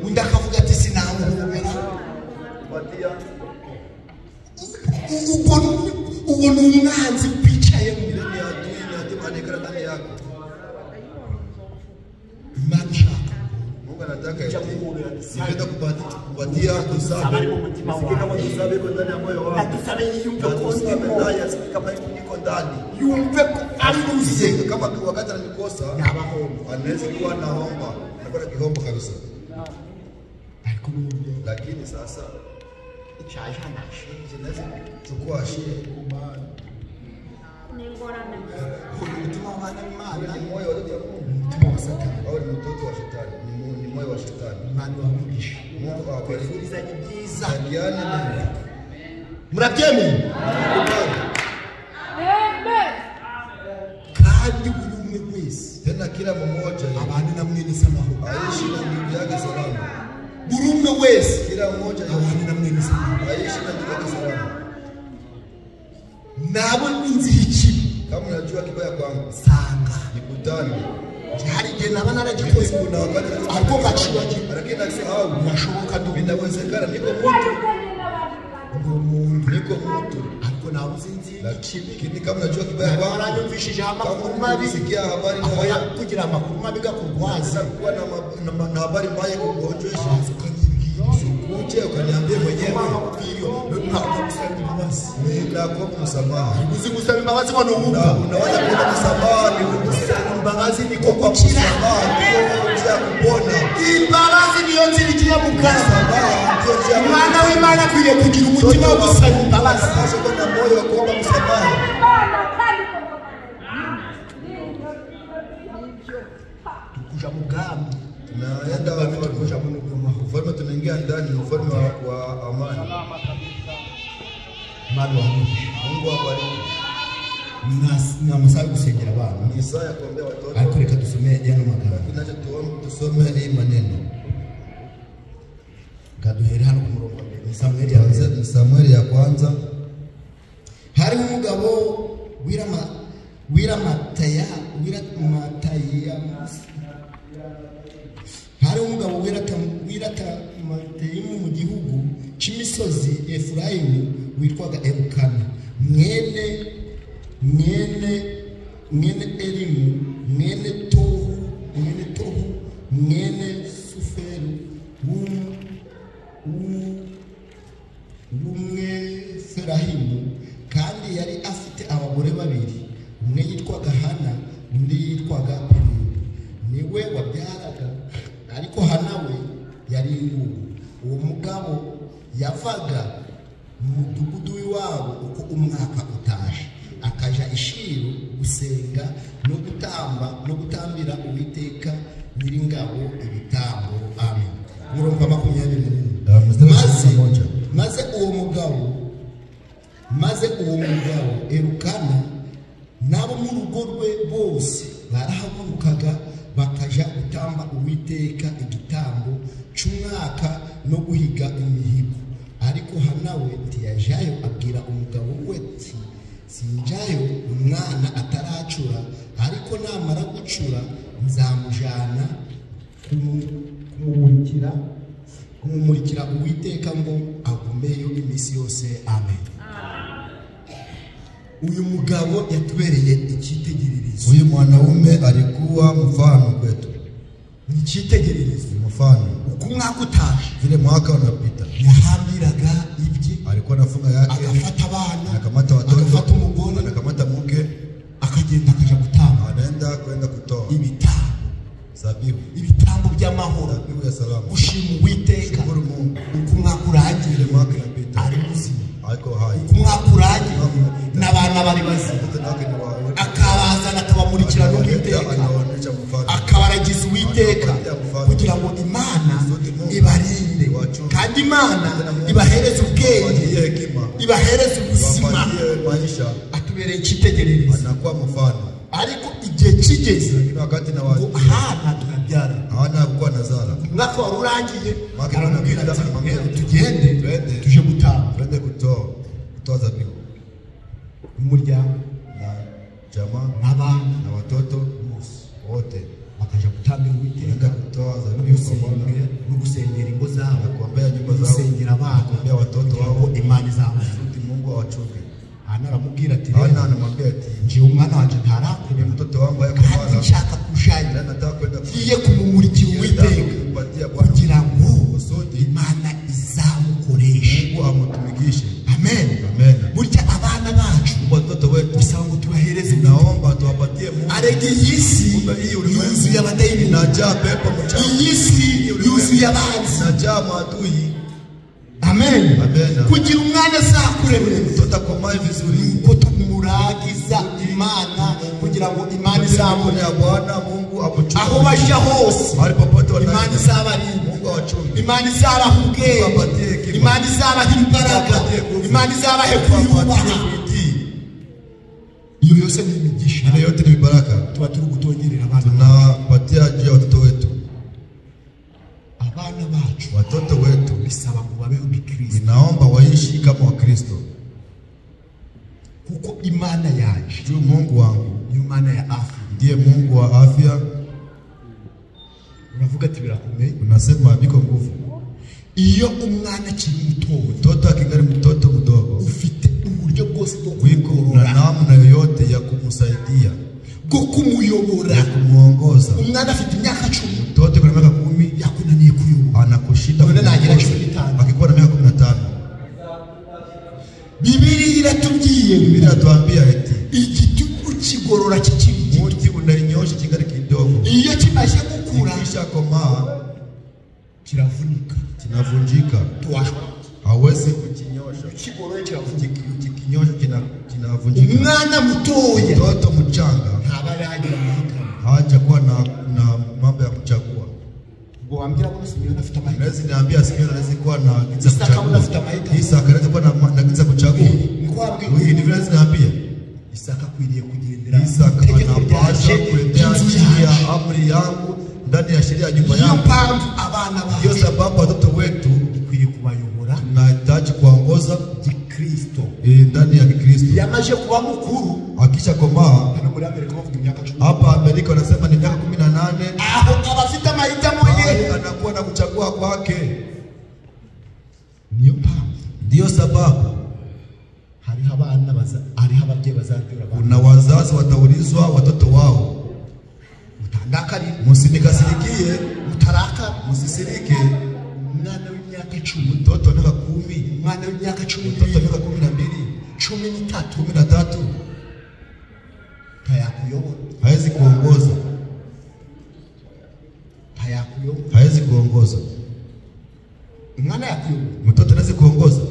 undi akavuga ati sinamuhumeka. Ubona umwanzi wicaye mu mirimo yawe yako. Imana ishaka Mungu anataka nipenda kupatia kusabe kama tusabe kwa ndani ya moyo wako. Tusabe yumve kwa ndani ya kama niko ndani. Yumve aruze kama wakati ananikosa anaweza kuwa naomba na kihombo kabisa. Lakini sasa chukua shie mtima wa Imana ni moyo wa Mungu, mtima wa Satani au ni mtoto wa Shetani, ni moyo wa Shetani. Imani wa Mungu, Mungu awabariki giza yani nini murabyemeye amen. Kandi buri umwe wese tena kila mmoja abantu namwe ni samaho aishi na ndugu yake salama. Buri umwe wese kila mmoja abantu namwe ni samaho aishi na ndugu yake salama. Nabo inziki kama unajua kibaya kwangu sanga nikutane hari je nabana ragikoze kuna wakati ariko gachiwa lakini nasahau nashoboka tu binawezekana niko mtu ariko nabuzinzi lakini kama unajua kibaya kwangu aranyumvishije amakuru mabi sikia habari mbaya kugira amakuru mabi gakurwazi kuwa na habari mbaya kugonjesha ukuje ukaniambia mwenyewe nakuomba msamaha. Usinguseme mbabazi bano umuntu unaweza kuomba msamaha ni mbabazi ni kwa msamaha ndio kupona. Imbabazi niyo nzirikiye mukasa Imana w'Imana kwiye kugira umutima wo gusaba imbabazi kwa na moyo wa kuomba msamaha. Tukuja mugambi tunaenda kuja ufalme tunaingia ndani ufalme wa amani. Mungu awabariki. Na msaada kusaidia baba. Isaya kuombea watoto. Ariko reka tusomee jana magana. Kinacho tusome hii maneno. Gaduhera hano ku murongo wa Samueli ya kwanza. Hari umugabo wiramataya hari umugabo wiratamataimu mu gihugu cy'imisozi Efurayimu witwaga Elukana mwene Elimu mwene Tohu mwene Suferi w'Umwefurayimu kandi yari afite abagore babiri, umwe yitwaga Hana undi yitwaga Penina. Niwe wabyaraga ariko Hana we yari ingumba. Uwo mugabo yavaga mu mudugudu w'iwabo uko umwaka utaje akaja ishiro gusenga no gutambira Uwiteka Nyiringabo ibitambo. Amen. Murongo 20. Maze uwo mugabo Elukana nabo mu rugo rwe bose barahagurukaga bakaja gutamba Uwiteka igitambo cy'umwaka no guhiga imihigo. Ariko Hanawe ntiyajayo, abwira umugabo we ati sinjayo umwana ataracura, ariko namara gucura nzamujana kumumurikira Uwiteka ngo agumeyo iminsi yose. Amen. Uyu mugabo yatubereye icyitegererezo. Uyu mwanaume alikuwa mfano kwetu. ni cyitegererezo. Mfano uko umwaka utaje vile mwaka unapita, yahambiraga ibye, alikuwa anafunga yake, agafata abana, anakamata watoto, agafata umugore, anakamata mke, akagenda akaja gutamba, anaenda kwenda kutoa ibitambo, zabibu, ibitambo by'amahoro, zabibu ya salama, gushima Uwiteka. shukuru Mungu. uko umwaka urangiye Vile mwaka unapita, ari muzima, haiko hai, uko umwaka urangiye n'abana bari bazima, mtoto wake ni wa akabazana akabamurikira n'Uwiteka, anaonyesha mfano, akabaragiza Uwiteka kugira ngo Imana ibarinde kandi Imana ibahereze ubwenge, ibahereze ubuzima, maisha atubereye icyitegererezo. anakuwa mfano. Ariko igihe kigeze Wakati na watu hana tunabyara, hawana kuwa nazara, umwaka wari urangiye, Mwaka aramubwira ati urangiye, tugende tuje gutanga twende kutoa zabibu, umuryango na jamaa n'abana na watoto wote bakaja gutambira Uwiteka, kwenda kutoa zabibu kwa Bwana, no gusengera ingo zabo, kuombea nyumba zao, gusengera abana, kuombea watoto wao, ngo Imana izamuhe. kuti Mungu awachunge. Hana aramubwira ati Hana anamwambia ati nje umwana wanje ntarakura, mtoto wangu hayako kandi mara, nshaka kujayo, na nataka kwenda ngiye kumumurikira Uwiteka kumpatia Bwana kugira ngo kusudi Imana izamukoreshe. Mungu amutumikishe. Amen. Amen. Burya abana bacu Watoto wetu bisaba ngo tubahereze naomba tuwapatie Mungu. arege yisi yuzuye abadayimoni, Inajaa pepo mchafu, yisi yuzuye abanzi. inajaa maadui. Amen. Amen. Kugira umwana azakure neza, Mtoto akomae vizuri, uko tumuragiza Imana kugira ngo Imana izamure ya Bwana Mungu amuchunge. aho basha hose, Mahali popote Imana wanaenda, izabarinda, Mungu awachunge. Imana izabaha ubwenge, Imana izabaha imbaraga, Imana izabahe kuyubaha. Iyo yose ni imigisha, Ile yote ni baraka tuba turi gutongerera abana, tunapatia juu ya watoto wetu. abana bacu Watoto wetu bisaba ngo babeho Kristo, ninaomba waishi kama Wakristo, kuko Imana yaje, juu Mungu wangu ni Imana ya afya. ndiye Mungu wa afya. Unavuga ati birakomeye, Unasema biko nguvu. iyo umwana akiri muto, Mtoto akingari mtoto mdogo, ufite uburyo bwose bwo wiko na kumugorora, namna yoyote ya kumsaidia, bwo kumuyobora. ya kumuongoza. Umwana afite imyaka 10, Mtoto kuna miaka 10 yakunaniye kuyobora, anakushinda None nagira kuongoza. 15. Akikuwa na miaka 15, Biblia iratubwiye, Biblia inatuambia eti igiti ukigorora kikiri gito, mti unainyosha kingari kidogo, iyo kimaze gukura kisha komaa kiravunika, kinavunjika, tuwashwa hawezi kukinyosha. kigoroye kiravunika. Kikinyosha kinavunjika. Umwana mutoya Mtoto mchanga ntaba yagira amahitamo, haja kuwa na mambo ya kuchagua. ngo wambwira ko Simiyoni afite amahitamo, Naweza niambia Simeoni anaweza kuwa na giza Isaka kuchagua. anaweza kuwa na mahitamo. Isaka anaweza kuwa na giza kuchagua. niko wambwira Wewe ndivyo naweza niambia. Isaka akwiriye kugendera Isaka anapaswa kuendea chini ya amri yangu, ndani ya sheria ya nyumba Niyo yangu. mpamvu abana Ndio bacu sababu watoto wetu dukwiriye kubayobora tunahitaji kuongoza Gikristo. ndani ya Kristo. Yamaze kuba mukuru, Akisha komaa, hano muri Amerika bavuga imyaka 10, hapa Amerika wanasema ni miaka 18, aho abafite amahitamo ye. anakuwa na kuchagua kwake. Niyo mpamvu Ndio sababu hariho ababyeyi bazabyura abana, kuna wazazi wataulizwa watoto wao, mutandakarire, msinikasirikie, mutarakara. msisirike. Umwana w'imyaka 10, Mtoto wa miaka 10, umwana w'imyaka 12, mtoto wa miaka 12, 13 13 ntayakuyobora, hawezi kuongoza, hawezi kuongoza. umwana yakuyobora, Mtoto anaweza kuongoza,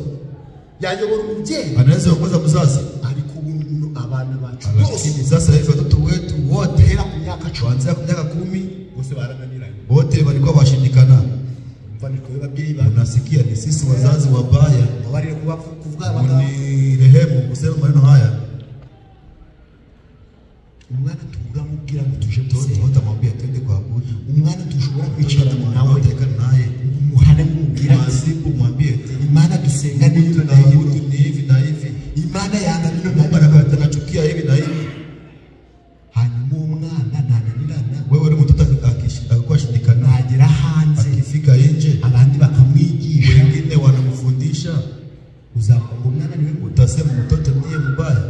yayobora umubyeyi, anaweza kuongoza mzazi. ariko ubu abana bacu Lakini sasa hivi watoto wetu wote guhera ku myaka 10 kuanzia miaka 10 bose barananiranye. wote walikuwa washindikana. Umva niko ababyeyi bacu Unasikia ni sisi wazazi wabaya, babarire kuvuga abana. ni rehemu kusema maneno haya. Umwana turamubwira ngo tuje gusenga, Utamwambia twende kwa Abudu, umwana tushobora kwicarana nawe naye umuhane mubwira ati siku mwambie eti Imana dusenga ni Mungu na tunaabudu ni hivi na hivi, Imana yanga bino Mungu anachukia hivi na hivi. hanyuma umwana nananirana, Wewe uri mtoto akikuwa shindikana, nagera hanze akifika nje abandi bakamwigisha, wengine wanamfundisha, uzakumva umwana niwe utasema mtoto ndiye mbaya.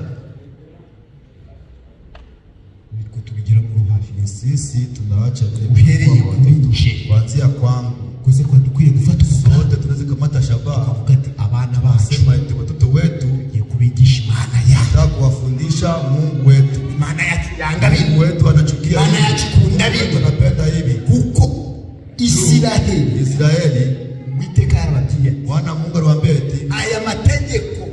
niko tubigira mu ruhafi. ni sisi tunaacha uhereye kuri kuanzia kwangu kuze kwa dukwiye gufata sote tunaweza kamata shabaha kuvuga ati abana bacu sema eti watoto wetu ye kubigisha Imana yacu nataka kuwafundisha Mungu wetu. Imana yacu yanga bintu Mungu wetu anachukia Imana yacu kunda bintu tunapenda hivi kuko Israeli Uwiteka yarababwiye Bwana Mungu aliwaambia eti aya mategeko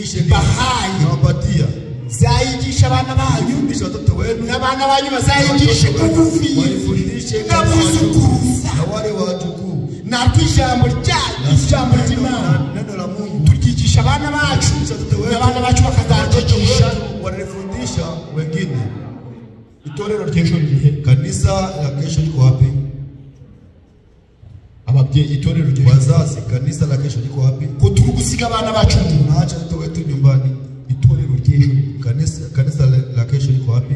ishe bahaye nawapatia zayigisha abana banyu fundisha watoto wenu n'abana banyu bazayigisha kuvufi wafundishe n'abuzukuruza na wale wajukuu natwe ijambo ry'Imana neno la Mungu tukigisha abana bacu n'abana bacu bakazagisha wanafundisha wengine. Itorero ry'ejo rihe Kanisa la kesho liko wapi? Ababyeyi itorero ry'ejo wazazi, kanisa la kesho liko wapi? Ko turi gusiga abana bacu tunaacha watoto wetu nyumbani. Itorero ry'ejo kanisa la kesho liko wapi?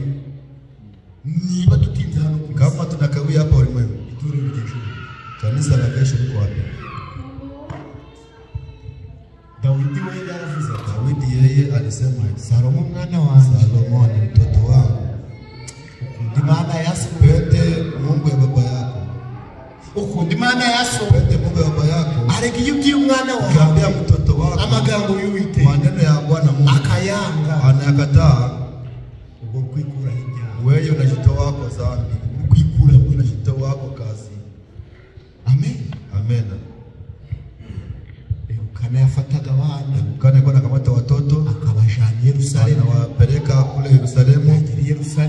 Niba tutinze hano kama tunakawia hapa ulimwengu, itorero ry'ejo kanisa la kesho liko wapi? Dawidi wewe yaravuze, Dawidi yeye alisema Salomo mwana wangu, Salomo ni mtoto wangu, ukundi Imana yaso, pende Mungu ya baba yako, ukundi Imana yaso, pende Mungu ya baba yako. Areke iyo ugiye umwana wawe, kaambia mtoto wako amagambo y'Uwiteka, maneno ya Bwana Mungu akayanga, anayakataa, ubwo kwikura hirya wewe unajitoa kwa dhambi, kwikura unajitoa kwa kazi. Amen, amen. Kana yafataga abana, kana kwa nakamata watoto akabajana Yerusalemu, anawapeleka kule Yerusalemu.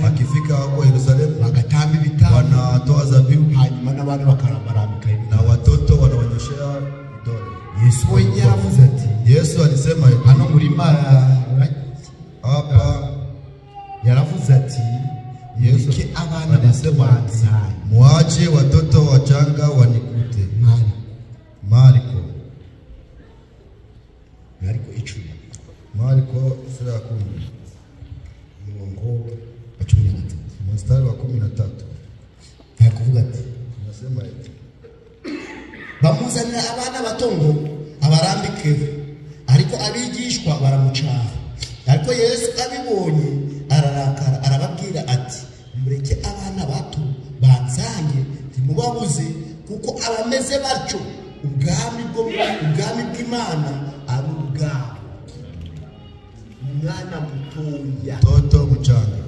Akifika huko Yerusalemu bagatamba ibitabo, wanatoa zabihu, hanyuma n'abana bakarambarambika na watoto wanawanyeshea vidole. Yesu wewe yaravuze ati, Yesu alisema hano muri hapa, yaravuze ati Yesu abana alisema muache watoto wachanga wanikute. Marko 10. Marko sura ya 10 mstari wa 13. Yakuvuga ati, nasema eti bamuzanira abana batongo abarambike, ariko abigishwa baramucaha. Ariko Yesu abibonye ararakara, arababwira ati, mureke abana bato bansange, ntimubabuze, kuko abameze batyo ubwami bw'Imana ari ubwabo. Umwana mutoya, mtoto mchanga,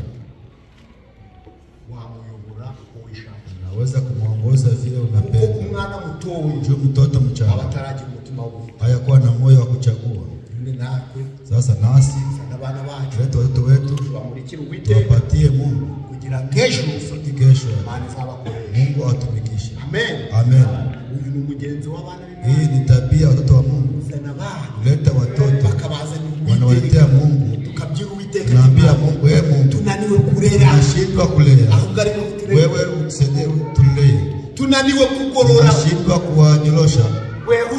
wamuyobora uko wishaka, naweza kumuongoza vile unapenda. Umwana mutoya, ndio mtoto mchanga, abataraje umutima w'ubu, hayakuwa na moyo wa kuchagua. Sasa nasi abana bacu wetu watoto wetu tuamurikire Uwiteka, tuwapatie Mungu kugira kesho Imani Mungu atumikishe. Amen. Amen. Uyu ni umugenzi w'abana b'Imana. Hii ni tabia watoto wa Mungu. Leta watoto wanawaletea Mungu, tukabyira Uwiteka, naambia Mungu, wewe Mungu tunaniwe kurera, tunashindwa kulea, wewe utusaidie tulee, tunaniwe kugorora, tunashindwa kuwanyorosha, wewe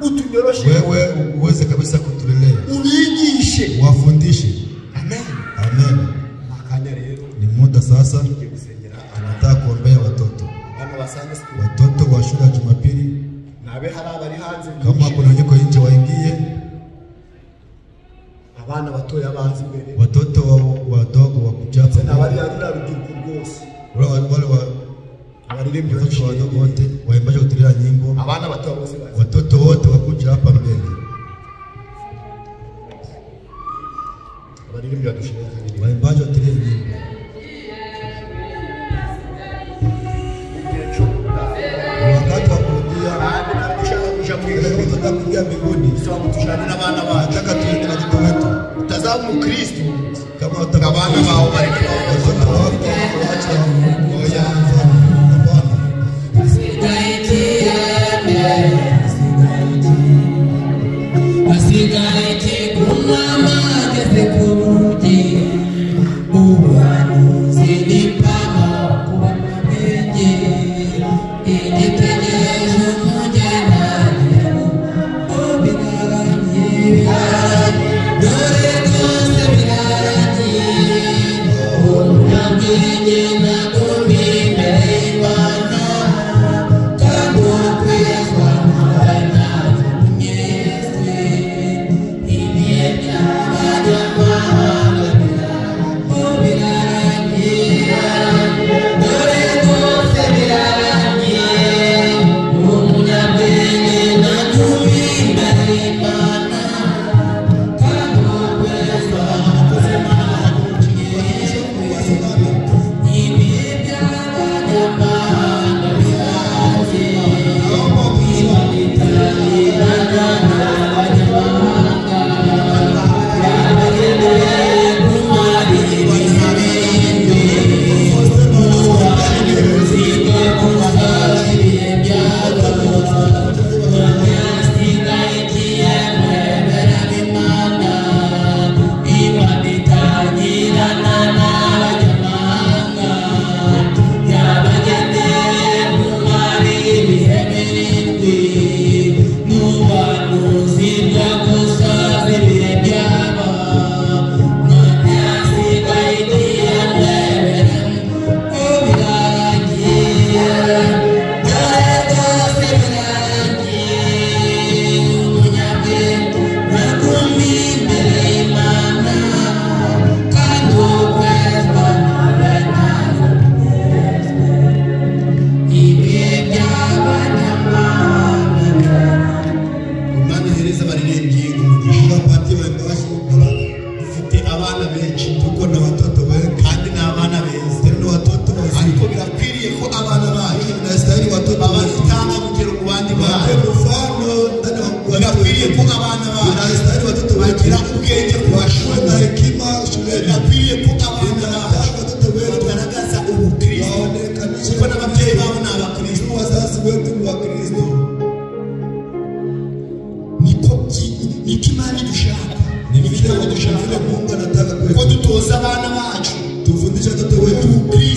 utunyoroshe, wewe uweze kabisa kutulelea, unigishe, wafundishe. Amen. Amen. Makanya rero ni muda sasa anataka kuombea watoto, watoto wa shule ya Jumapili, nabe harabari hanze, kama kuna yuko nje waingie, abana batoya bazi mbere, watoto wadogo wa kujapa, na bali arira rugiko rwose, wale abaririmbyi wadogo wote waimbaje kutulia nyimbo, abana batoya bose bazi, watoto wote wakuja hapa mbele, abaririmbyi badushira waimbaje kutulia nyimbo. Wakati wa kurudia tunataka kuingia mbinguni, nataka tuende na watoto wetu. Tazama Mkristo kama utakabana wao barikiwa, watoto wako waache ngoja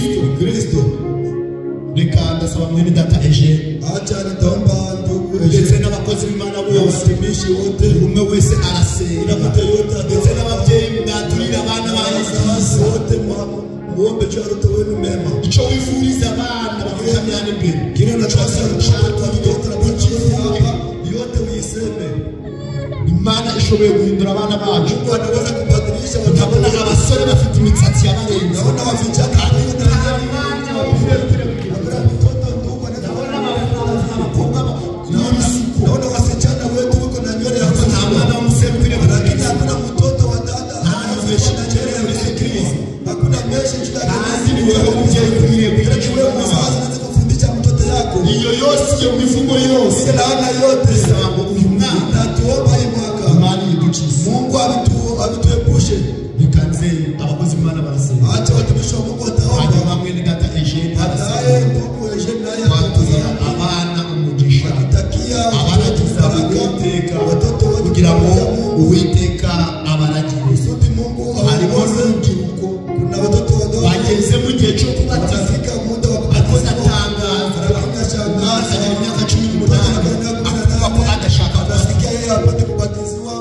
Kristo reka ndasaba mwene data Eugene acha nitaomba ndugu ndetse n'abakozi b'Imana bose watumishi wote umwe wese arasenga mtu yote ndetse n'ababyeyi mwaturira abana wazazi wote muombe juu ya watoto wenu mema. icyo wifuriza abana bakutamyana imbere Kile unachoasa mtoto hapa yote uiseme. Imana ishoboye guhindura abana bacu. Mungu anaweza kubadilisha utabona abasore bafite imisatsi yabarenze, naona wavijana naona wasichana wetu wako na nywele ya mwana wa mseme lakini hakuna mtoto wa dada anaweza nywele ya Kristo. Hakuna message ni wewe mjeni kumiye kufundisha mtoto yako hiyo yose yo mifungo yose laana yote sababu uyu mwana na tuomba hii mwaka imani idukize Mungu abituepushe bikanze abakozi b'Imana barasema acha watumishi wa Mungu wataomba hanyuma mwene data Eugene hataye ndugu Eugene naye atatuza abana umugisha atakia abaragiza Uwiteka watoto kugira ngo Uwiteka abaragire sote Mungu harimo n'urubyiruko kuna watoto wadogo bageze mu gihe cyo kubatiza watafika muda wa akoze atangaza shangaza agira imyaka 18 akuvuga ko adashaka nasikia yeye apate kubatizwa.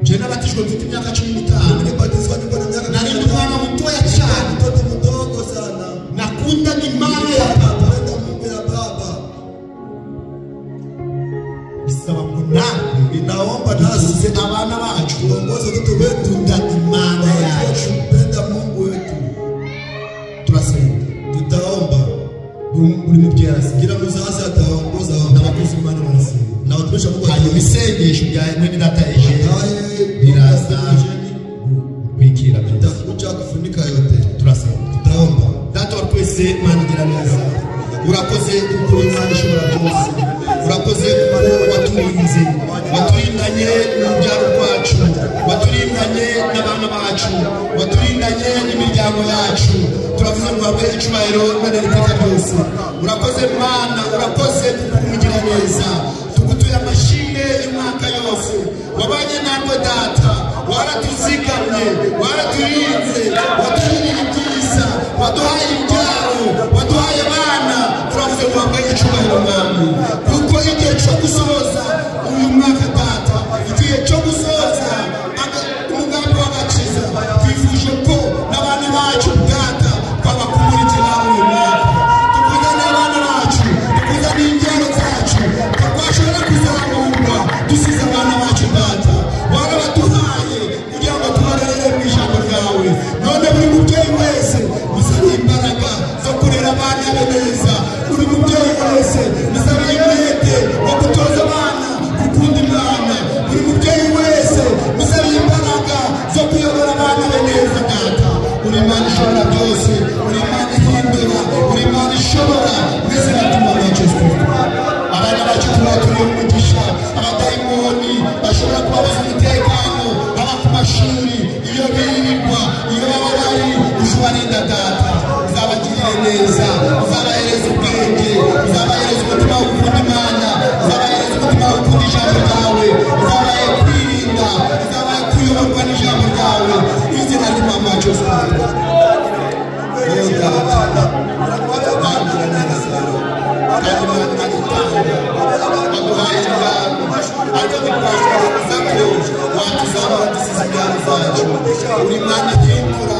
Je nabatijwe mfite imyaka 15 nibatizwa niko na miaka nari mwana mutoya cyane mtoto mdogo sana nakunda imana ya baba napenda Mungu ya baba bisaba ko nawe inaomba nasi abana bacu tuongoze watoto wetu tunda imana yacu tupenda Mungu wetu turasenga tutaomba buri mubyeyi arasenga muzazi ataongoza n'abakozi b'Imana barasenga na watumishi wa Mungu hanyuma isengesho rya mwene data Eugene biraza kwikira tutakuja kufunika yote turasenga tutaomba data wa twese Mana gira neza urakoze kuko Imana ishobora byose urakoze kuko waturinze waturindanye n'ubyaro rwacu waturindanye n'abana bacu waturindanye n'imiryango yacu turavuze ngo wabwe icyubahiro none iteka ryose urakoze Mana urakoze kukugira neza tugutuye amashimwe y'umwaka yose wabanye natwe data waratuzigamye waraturinze watuririye ibyiza waduhaye ibyaro waduhaye abana turavuze ngo wabwe icyubahiro mwami kuko igihe cyo gusoza uyu mwaka data igihe cyo gusoza umugambi w'agakiza twifuje ko n'abana bacu data twabakumurikira uyu mwaka tukuzane abana bacu tukuzane imbyaro zacu twashobora kuzamurwa dusize abana bacu data warabaduhaye kugira ngo tubarere mu ijambo ryawe none buri mubyeyi wese musaba imbaraga zo kurera abana be neza buri mubyeyi wese musaba umwete wo gutoza abana gukunda Imana buri mubyeyi wese musaba imbaraga zo kuyobora abana be neza data uri Imana ishobora byose uri Imana ihindura uri Imana ishobora mwese natuma bacu abana bacu tubaturiye umugisha abadayimoni bashobora kubabuza umutekano aba ku mashuri iyo birirwa iyo baba bari uzubarinda data uzabagirire neza uzabahereza ubwenge uzabahereza umutima wo gukunda Imana uzabahereza umutima wo gukunda ijambo ryawe uzabahe kwirinda uzabahe kuyoborwa n'ijambo ryawe izina ry'Imana yacu uri Imana ihindura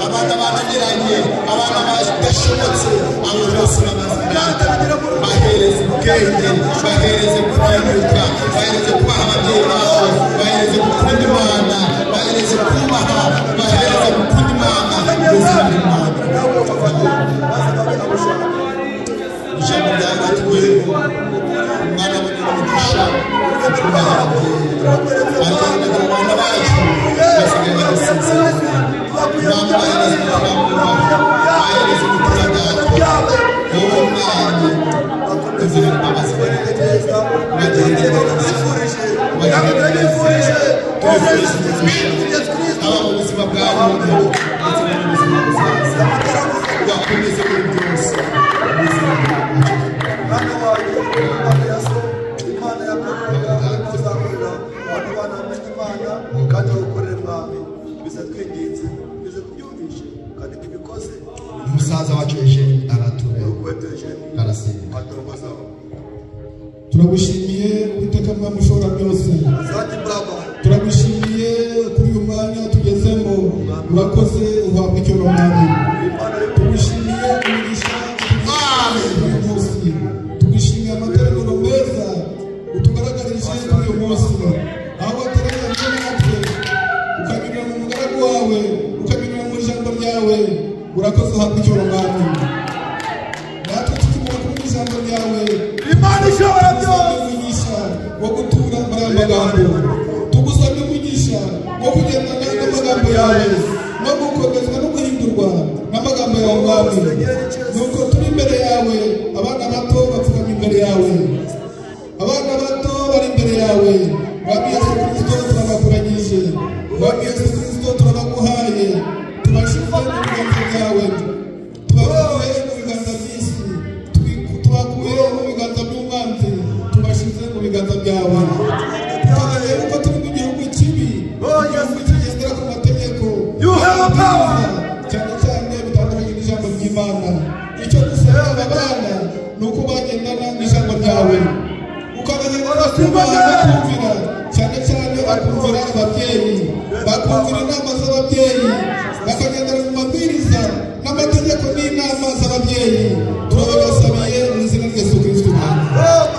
abana bananiranye abana badashobotse abo bose bahereze ubwenge bahereze kurenguka bahereze kubaha ababyeyi babo bahereze gukunda Imana bahereze kubaha bahereze gukunda Imana n'izina ry'Imana ijambo ryawe ratuye umwana w'umugisha kubaha abana bacu basigaye barasezerana Imana bahereze umutima bahereze umutima data wowe mwana uzira imbabazi bagerageza bagende tubifurije umugisha aba mu buzima bwawe ndetse no mu buzima buzaza wakomeze muri byose ubuzima kandi gukorera Mwami biza twinginze biza kubyumvira umusaza wacu Eugene aratuye arasinda. Turagushimiye Uwiteka Mwami ushobora byose. Turagushimiye kuri uyu mwanya tugezemo, urakoze uhabwa icyo Mwami. Tugushimiye umugisha uyu munsi, tugushimiye amateraniro meza utugaragarije kuri uyu munsi, aho wateraniye natwe ukanyurira mu mugaragu wawe, ukanyurira mu ijambo ryawe, urakoze uhabwa icyo Mwami. Natwe tukimura kuri ijambo ryawe, Imana ishobora byose wo gutura muri aya magambo, tugusabye umugisha wo kugendana n'amagambo yawe, no gukomezwa no guhindurwa n'amagambo yawe Mwami. Nuko turi imbere yawe, abana bato bapfukama imbere yawe, abana bato bari imbere yawe. Mwami Yesu Kristo turabakuranyije, Mwami Yesu Kristo turabaguhaye, tubashize mu biganza byawe, tubakuye mu biganza by'isi, tubakuye mu biganza by'umwanzi, tubashize mu biganza byawe. Tubaye uko turi mu gihugu kibi, igihugu kigendera ku mategeko, cyane cyane bitandukanye n'ijambo ry'Imana. Icyo dusaba aba bana ni uko bagendana n'ijambo ryawe, ukabagendera kumvira, cyane cyane bakumvira ababyeyi, bakumvira inama z'ababyeyi, bakagendera mu mabwiriza n'amategeko n'inama z'ababyeyi. Turabasabiye mu izina rya Yesu Kristo,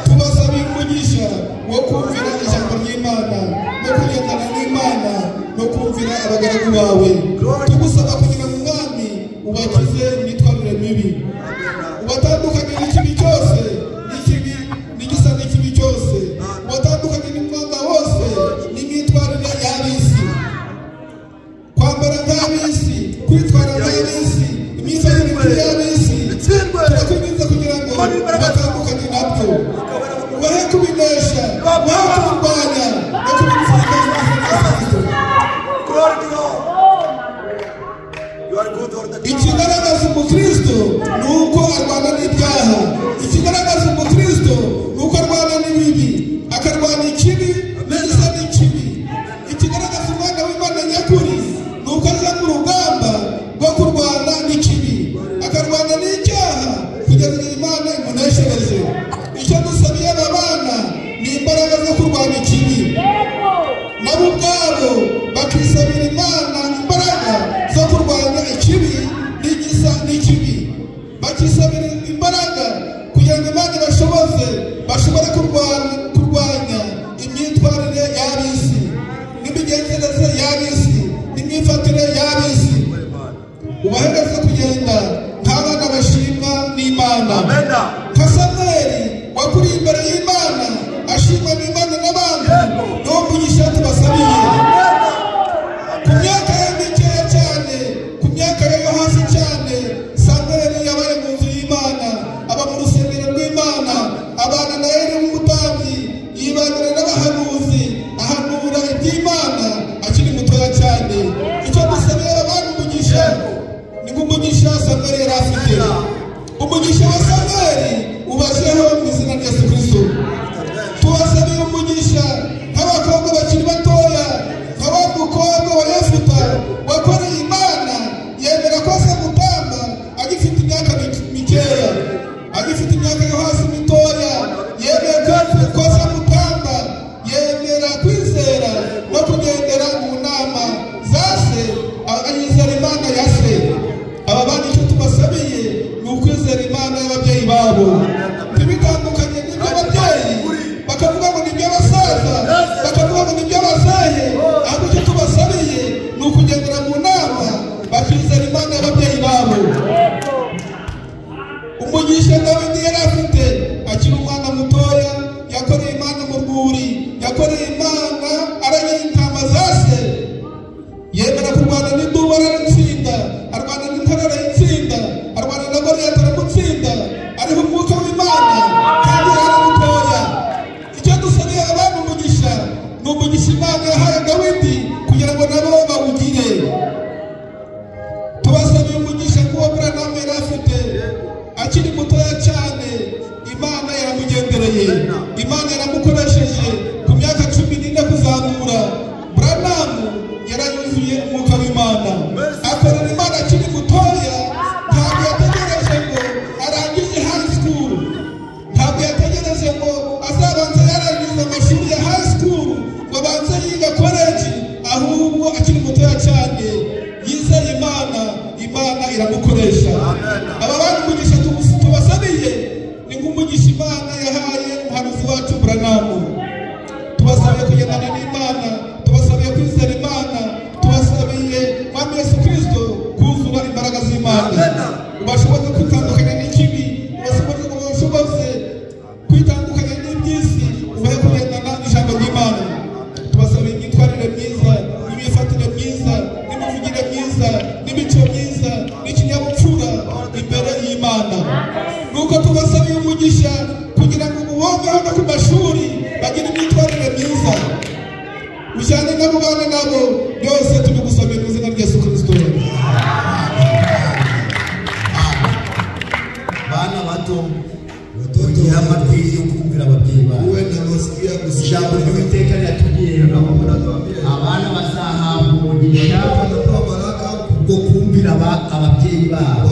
tubasabiye umugisha wo kumvira ijambo ry'Imana, no kugendana n'Imana, no kumvira abagaragu bawe. Tugusaba kugira ngo Mwami ubakize imyitwarire mibi, ubatandukanye n'ikibi cyose, n'ikibi n'igisa n'ikibi cyose, ubatandukanye n'umwanda wose n'imyitwarire y'ab'isi, kwambara nk'ab'isi, kwitwara nk'ab'isi, imyitwarire y'ab'isi. Turakwinginze kugira ngo ubatandukanye nabyo, ubahe kubinesha, ubahe kubirwanya no kubitsinda mu izina rya Kristo. Ikigaragaza umukristo ni uko arwana n'ibyaha, ikigaragaza umukristo ni uko arwana n'ibibi, akarwana ikibi n'igisa n'ikibi. Ikigaragaza umwana w'Imana nyakuri ni uko aza mu rugamba rwo kurwana n'ikibi, akarwana n'icyaha kugeza Imana imuneshereje. Icyo dusabiye aba bana ni imbaraga zo kurwanya ikibi, nabo ubwabo bakisabira Imana imbaraga zo kurwanya ikibi n'igisa n'ikibi, bakisabira imbaraga kugira ngo Imana bashobore kurwanya imyitwarire y'ab'isi, n'imigenzereze y'ab'isi, n'imyifatire y'ab'isi. Ubahereze kugenda nk'abana bashimwa n'Imana, nka Samweli wakuriye imbere y'Imana, ashimwa n'Imana n'abandi. Niwo mugisha tubasabiye. Ku myaka ye mikeya cyane, ku myaka ye yo hasi cyane, Samweli yabaye mu nzu y'Imana, aba mu rusengero rw'Imana, abana na Eli w'umutambyi, yibanira n'abahanuzi, ahanura iby'Imana akiri mutoya cyane. Icyo dusabiye abana umugisha ni nk'umugisha Samweli yari afite. Umugisha wa Samweli ubajeho mu izina rya Yesu Kristo. Tubasabiye umugisha nk'abakobwa bakiri batoya, nka wa mukobwa wa Yefuta wakoreye Imana, yemera ko aza gutamba agifite imyaka mikeya, agifite imyaka yo hasi mitoya, yemera ko aza gutamba, yemera kwizera no kugendera mu nama za se, ayizera Imana ya se. Aba bana icyo tubasabiye ni ukwizera Imana y'ababyeyi babo, ntibitandukanye n'iby'ababyeyi bakavuga ngo ni iby'abasaza, bakavuga ngo ni iby'abazehe. Ahubwo icyo tubasabiye ni ukugendera mu nama, bakizera Imana y'ababyeyi babo. Umugisha Dawidi yari afite akiri umwana mutoya, yakoreye Imana mu rwuri, yakoreye Imana aragiye intama za se, yemera kurwana n'idubu ararutsinda, arwana n'intare arayitsinda, arwana na Goliyati aramutsinda, ariho umwuka w'Imana kandi yari mutoya. Icyo dusabiye abana umugisha ni umugisha Imana yahaye Dawidi kugira ngo nabo bawugire. Tubasabiye umugisha kuwo Branham yari afite akiri mutoya cyane, Imana yaramugendereye, Imana yaramukoresheje ku myaka 14 kuzamura. Branham yarayuzuye umwuka w'Imana, akorera Imana Imana iramukoresha. Aba bantu umugisha tubasabiye ni nk'umugisha Imana yahaye umuhanuzi wacu Buranamu. Tubasabiye kugendana n'Imana, tubasabiye kwizera Imana, tubasabiye Mwami Yesu Kristo kuzura imbaraga z'Imana. Ubashoboze kwitandukanya n'ikibi, ubashoboze kwitandukanya n'iby'isi, ubahe kugendana n'ijambo ry'Imana. Tubasabiye imyitwarire myiza, n'imyifatire myiza, n'imivugire myiza, n'imico myiza, n'ikinyabupfura imbere y'Imana. Nuko tubasabiye umugisha kugira ngo mubongeho no ku mashuri bagire imyitwarire myiza, ujyane nabo bana nabo, byose tubigusabiye mu izina rya Yesu Kristo. Bana bato tugira amatwi yo kumvira ababyeyi babo. Ijambo ry'Uwiteka ryatubwiye abana bazahabwa umugisha kubwo kumvira ababyeyi babo.